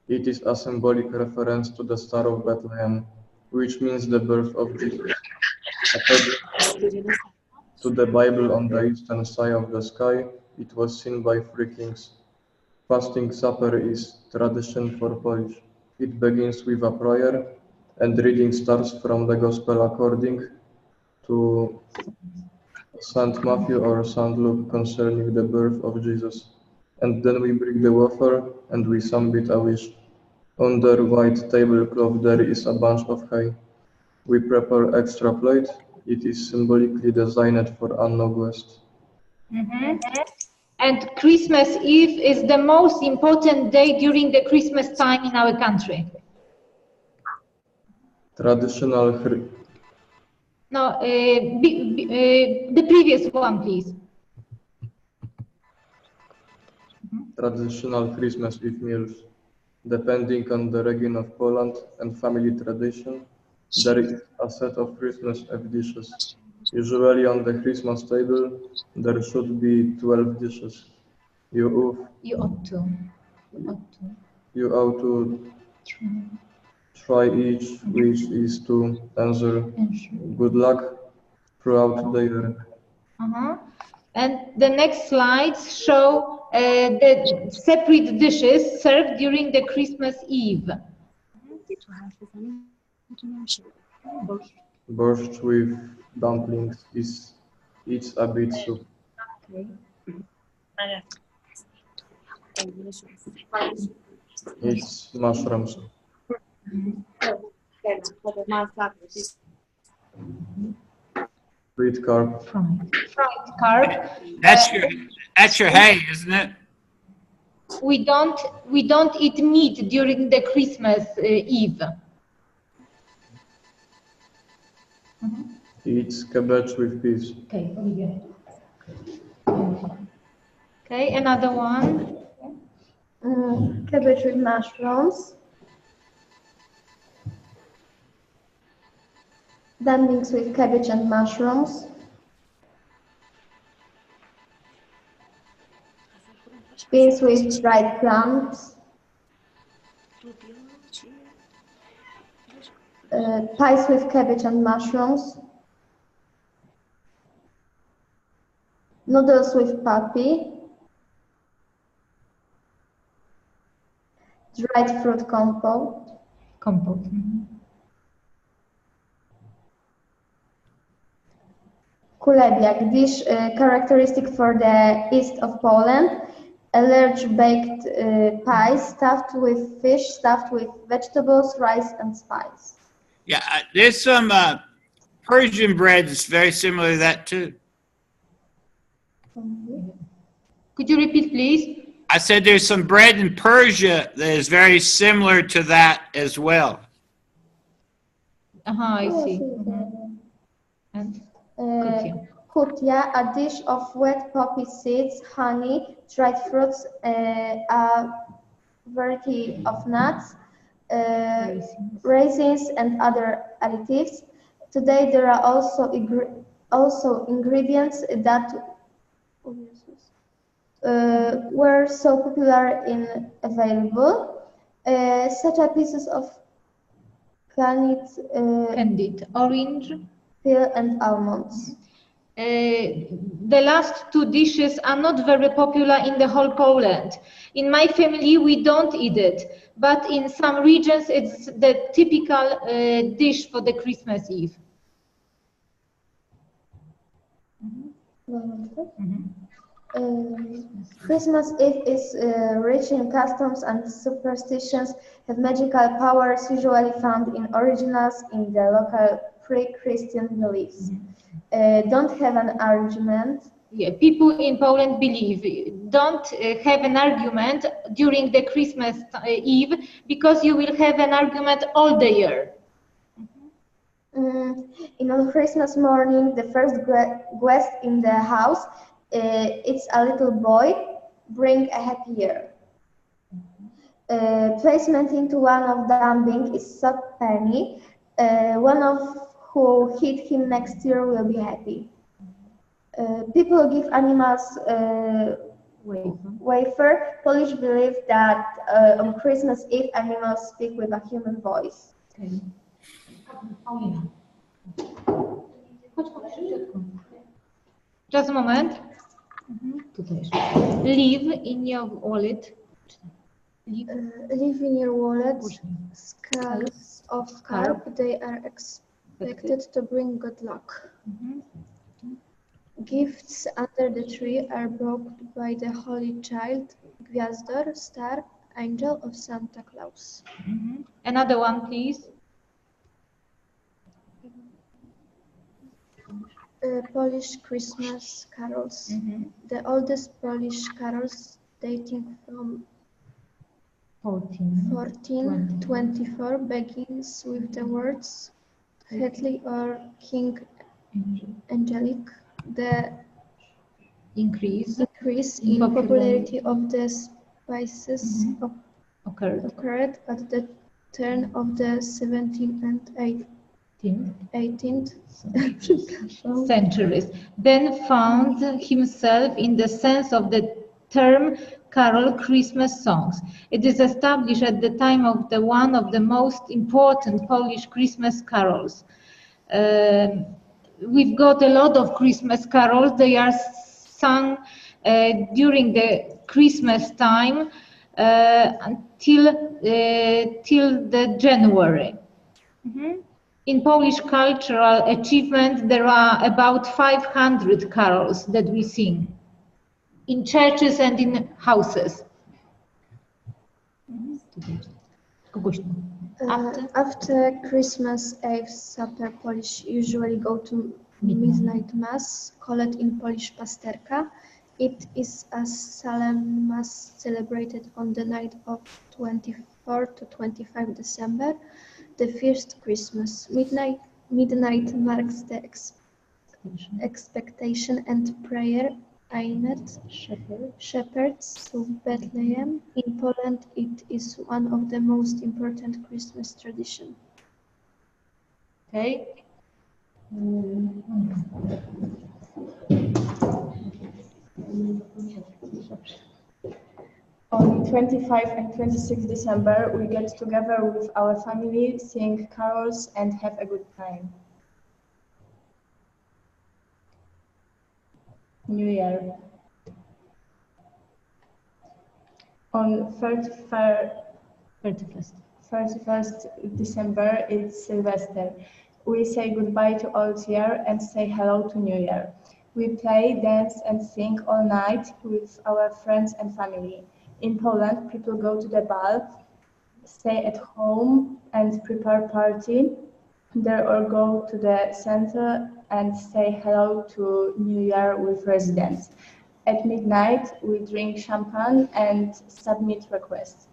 It is a symbolic reference to the Star of Bethlehem, which means the birth of Jesus. According to the Bible, on the eastern side of the sky, it was seen by 3 kings. Fasting supper is tradition for Polish. It begins with a prayer and reading stars from the Gospel according to St. Matthew or St. Luke concerning the birth of Jesus. And then we break the wafer and we submit a wish. Under white tablecloth there is a bunch of hay. We prepare extra plate. It is symbolically designed for unknown guests. And Christmas Eve is the most important day during the Christmas time in our country. Traditional No, the previous one, please. Traditional Christmas Eve meals. Depending on the region of Poland and family tradition, there is a set of Christmas Eve dishes. Usually on the Christmas table, there should be 12 dishes. You ought to try each, which is to answer good luck throughout the year. And the next slides show the separate dishes served during the Christmas Eve. Borscht with dumplings is a bit soup. It's mushrooms. Fried carp. Fried carp. That's your hay, isn't it? We don't eat meat during the Christmas Eve. It's cabbage with peas. Okay, Olivia. Okay, another one. Cabbage with mushrooms. Dumplings with cabbage and mushrooms. Beans with dried plums. Pies with cabbage and mushrooms. Noodles with puppy. Dried fruit compote. Compote. Kulebiak, dish characteristic for the east of Poland. A large baked pie stuffed with fish, stuffed with vegetables, rice, and spice. Yeah, there's some Persian bread that's very similar to that too. Could you repeat, please? I said there's some bread in Persia that is very similar to that as well. I see. And Kutia, a dish of wet poppy seeds, honey, dried fruits, a variety of nuts, raisins, and other additives. Today there are also ingredients that were so popular in available, such as pieces of candied orange, peel, and almonds. The last two dishes are not very popular in the whole Poland. In my family, we don't eat it, but in some regions, it's the typical dish for the Christmas Eve. Christmas Eve is rich in customs and superstitions, have magical powers usually found in originals in the local pre-Christian beliefs. Don't have an argument. Yeah, people in Poland believe don't have an argument during the Christmas Eve because you will have an argument all the year. On Christmas morning, the first guest in the house, it's a little boy, bring a happy year. Placement into one of dumpling is sub penny. One of who hit him next year will be happy. People give animals wafer. Polish believe that on Christmas Eve animals speak with a human voice. Okay. Just a moment. Leave in your wallet. Leave in your wallet scales of carp. They are expected to bring good luck. Gifts under the tree are brought by the Holy Child, Gwiazdor, star, angel of Santa Claus. Another one, please. Polish Christmas carols. The oldest Polish carols dating from 1424 begins with the words Hetli or King Angelic. The increase in popularity of the spices occurred at the turn of the 17th and 18th centuries, then found himself in the sense of the term carol Christmas songs. It is established at the time of one of the most important Polish Christmas carols. We've got a lot of Christmas carols. They are sung during the Christmas time until the January. In Polish cultural achievement, there are about 500 carols that we sing in churches and in houses. After Christmas Eve supper, Polish usually go to midnight mass, called in Polish pasterka. It is a solemn mass celebrated on the night of 24 to 25 December, the first Christmas. Midnight marks the expectation and prayer aimed shepherds to Bethlehem. In Poland, it is one of the most important Christmas traditions. Okay. On 25 and 26 December, we get together with our family, sing carols, and have a good time. New Year. On 31st December, it's Sylvester. We say goodbye to old year and say hello to New Year. We play, dance, and sing all night with our friends and family. In Poland, people go to the ball, stay at home and prepare party there, or go to the center and say hello to New Year with residents. At midnight, we drink champagne and submit requests.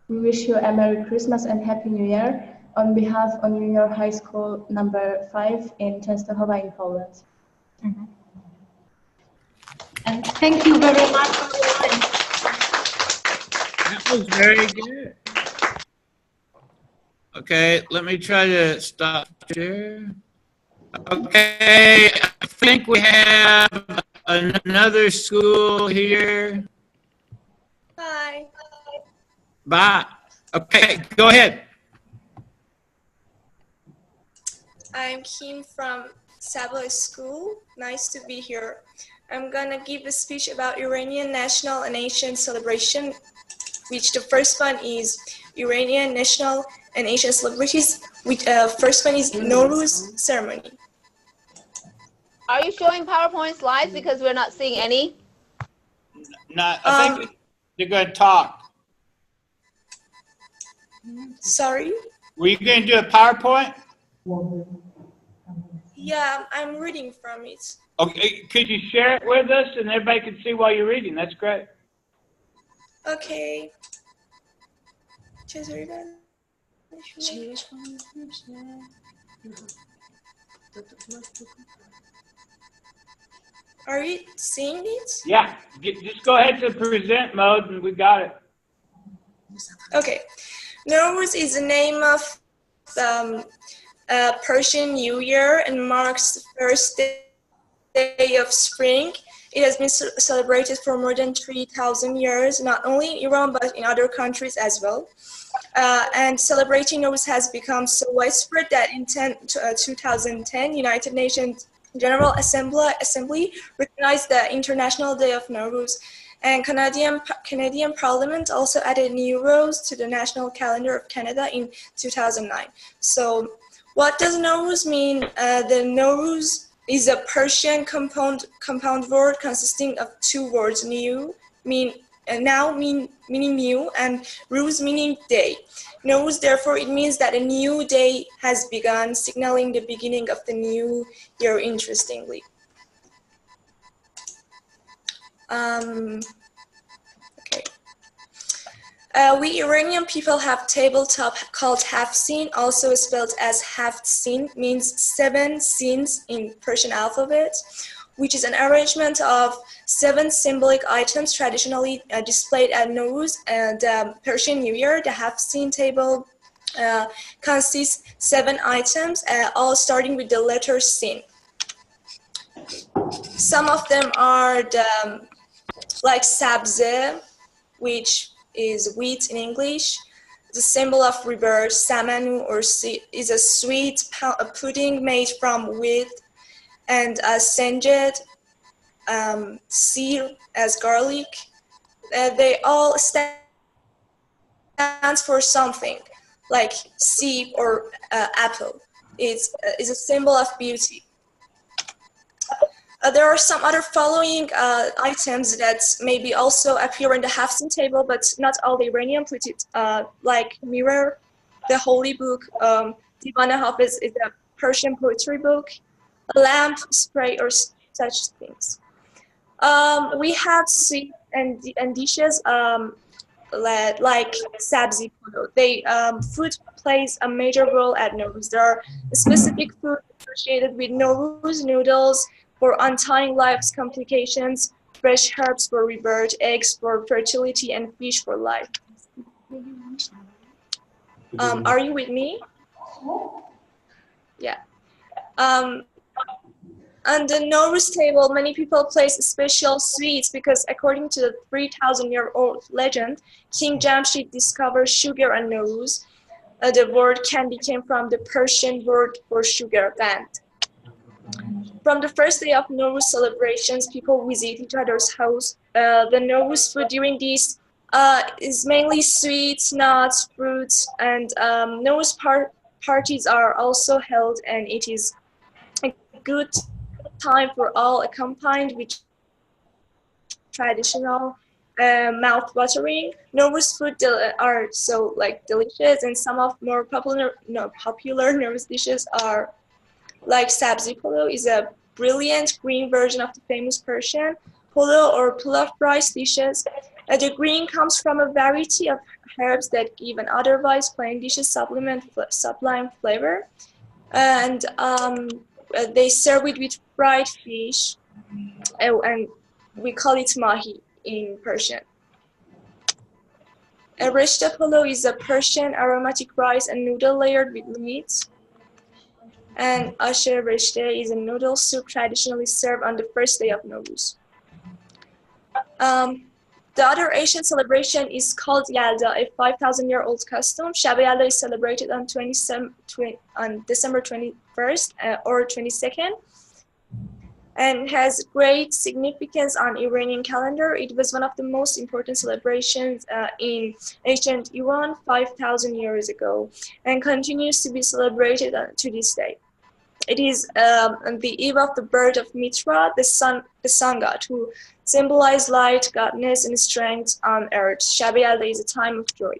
We wish you a Merry Christmas and Happy New Year on behalf of New Year High School number 5 in Częstochowa in Poland. And thank you very much for your attention. That was very good. Okay, let me try to stop share. Okay, I think we have another school here. Hi. Bye. Okay, go ahead. I'm Kim from Valle School. Nice to be here. I'm gonna give a speech about Iranian national and Asian celebration, which the first one is Iranian national and Asian celebrities, which first one is Nowruz ceremony. Are you showing PowerPoint slides because we're not seeing any? No, I think they're going to talk. Sorry? Were you going to do a PowerPoint? Yeah, I'm reading from it. Okay, could you share it with us and everybody can see while you're reading? That's great. Okay. Are you seeing it? Yeah, just go ahead to present mode and we got it. Okay. Nowruz is the name of Persian New Year and marks the first day of spring. It has been celebrated for more than 3,000 years, not only in Iran, but in other countries as well. And celebrating Nowruz has become so widespread that in 2010, United Nations General Assembly recognized the International Day of Nowruz. And Canadian Parliament also added Nowruz to the national calendar of Canada in 2009. So what does Nowruz mean? The Nowruz is a Persian compound word consisting of two words, new, meaning new, and Ruz meaning day. Nowruz, therefore, it means that a new day has begun, signaling the beginning of the new year, interestingly. Okay. We Iranian people have tabletop called Hafsin, also spelled as Haft-Sin, means 7 sins in Persian alphabet, which is an arrangement of 7 symbolic items traditionally displayed at Nowruz and Persian New Year. The Hafsin table consists 7 items, all starting with the letter Sin. Some of them are like sabze, which is wheat in English. The symbol of rebirth, samanu, is a sweet pudding made from wheat, and senjet, seer as garlic. They all stands for something, like seed or apple. It's a symbol of beauty. There are some other following items that maybe also appear in the Hafsin table, but not all the Iranian put it, like mirror, the holy book, Divan Hafiz is a Persian poetry book, a lamp, spray, or such things. We have sweet and dishes like sabzi polo. Food plays a major role at Nowruz. There are specific food associated with Nowruz noodles for untying life's complications, fresh herbs for rebirth, eggs for fertility, and fish for life. Are you with me? Yeah. On the Nowruz table, many people place special sweets because according to the 3,000-year-old legend, King Jamshid discovered sugar and Nowruz. The word candy came from the Persian word for sugar, band. From the first day of Nowruz celebrations, people visit each other's house. The Nowruz food during these is mainly sweets, nuts, fruits, and Nowruz parties are also held, and it is a good time for all accompanied with traditional mouth-watering. Nowruz food are so delicious, and some of more popular Nowruz dishes are like sabzi polo is a brilliant green version of the famous Persian polo or pilaf rice dishes. The green comes from a variety of herbs that give an otherwise plain dishes sublime flavor, and they serve it with fried fish, and we call it mahi in Persian. A reshta polo is a Persian aromatic rice and noodle layered with meat. And asher reshte is a noodle soup traditionally served on the first day of Nowruz. The other Asian celebration is called Yalda, a 5,000-year-old custom. Shab Yalda is celebrated on December 21st or 22nd, and has great significance on Iranian calendar. It was one of the most important celebrations in ancient Iran 5,000 years ago, and continues to be celebrated to this day. It is the eve of the birth of Mitra, the sun god, who symbolizes light, godness, and strength on earth. Shab Yalda is a time of joy.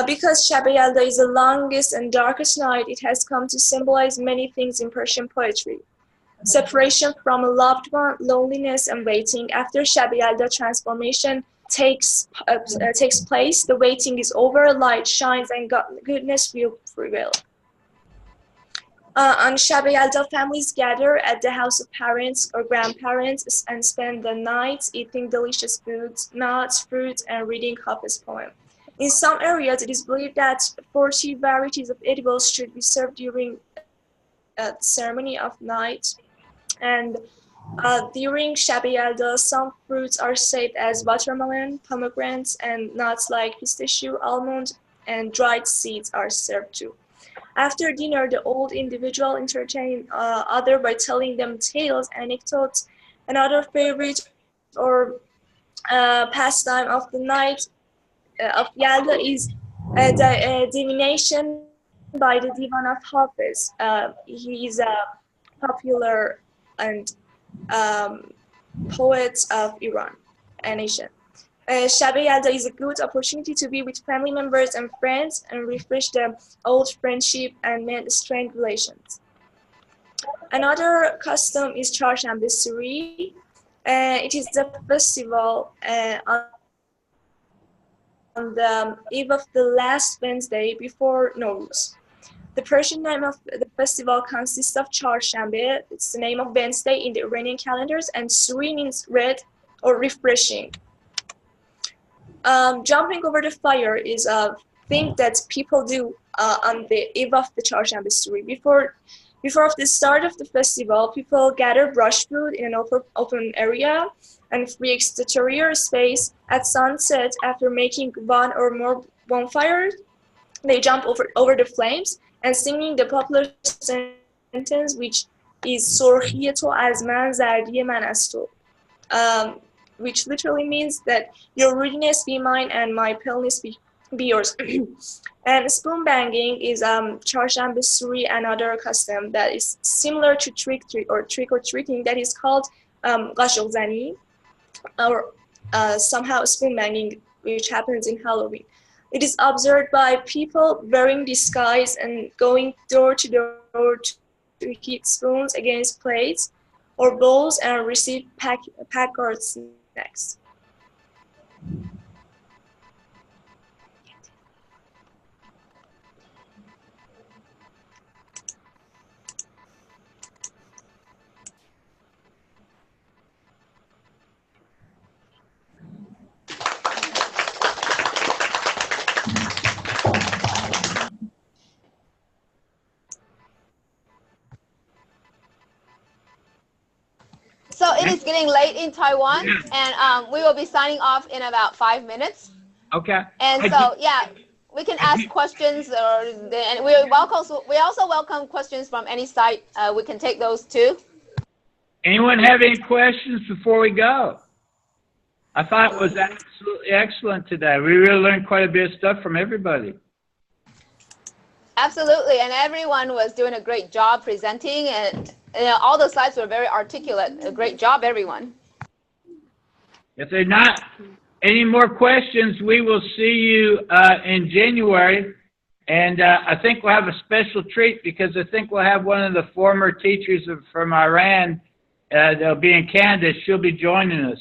Because Shab Yalda is the longest and darkest night, it has come to symbolize many things in Persian poetry. Separation from a loved one, loneliness, and waiting. After Shab Yalda, transformation takes place. The waiting is over, light shines, and goodness will prevail. On Shab Yalda, families gather at the house of parents or grandparents and spend the night eating delicious foods, nuts, fruits, and reading Hafiz poem. In some areas, it is believed that 40 varieties of edibles should be served during the ceremony of night. And during Shab Yalda, some fruits are saved as watermelon, pomegranates, and nuts like pistachio, almond, and dried seeds are served too. After dinner, the old individual entertain other by telling them tales, anecdotes. Another favorite or pastime of the night of Yalda is divination by the Divan of Hafiz. He is a popular and poet of Iran, a nation. Shab Yalda is a good opportunity to be with family members and friends and refresh the old friendship and mend strained relations. Another custom is Charshambe Suri. It is a festival on the eve of the last Wednesday before Nowruz. The Persian name of the festival consists of Charshambe, it's the name of Wednesday in the Iranian calendars, and Suri means red or refreshing. Jumping over the fire is a thing that people do on the eve of the Charshambe Suri. Before the start of the festival, people gather brushwood in an open area and free exterior space. At sunset, after making one or more bonfires, they jump over the flames and singing the popular sentence, which is "Sorhiye to az man, zardiye man az to," which literally means that your rudiness be mine and my paleness be be yours. And spoon banging is Charshambi Suri, another custom that is similar to trick or treating that is called Gashogzani, or somehow spoon banging, which happens in Halloween. It is observed by people wearing disguise and going door to door to hit spoons against plates or bowls and receive packard snacks. So it is getting late in Taiwan, and we will be signing off in about 5 minutes. Okay. And so, yeah, we can ask questions, and we also welcome questions from any site. We can take those too. Anyone have any questions before we go? I thought it was absolutely excellent today. We really learned quite a bit of stuff from everybody. Absolutely, and everyone was doing a great job presenting, and all the slides were very articulate. A great job, everyone. If there are not any more questions, we will see you in January. And I think we'll have a special treat because I think we'll have one of the former teachers from Iran that'll be in Canada. She'll be joining us.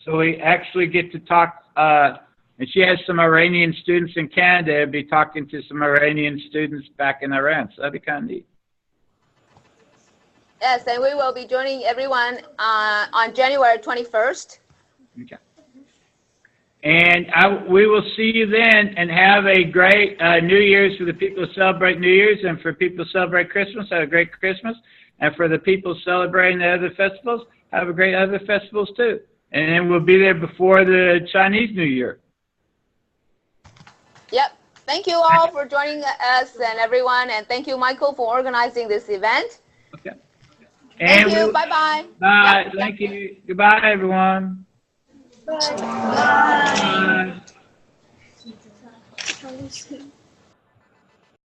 So we actually get to talk, and she has some Iranian students in Canada. I'll be talking to some Iranian students back in Iran. So that'd be kind of neat. Yes, and we will be joining everyone on January 21st. Okay. And we will see you then, and have a great New Year's for the people who celebrate New Year's, and for people who celebrate Christmas, have a great Christmas. And for the people celebrating the other festivals, have a great other festivals too. And then we'll be there before the Chinese New Year. Yep. Thank you all for joining us and everyone, and thank you, Michael, for organizing this event. Okay. Thank you. Bye-bye. Bye. Thank you. Goodbye, everyone. Bye. Bye.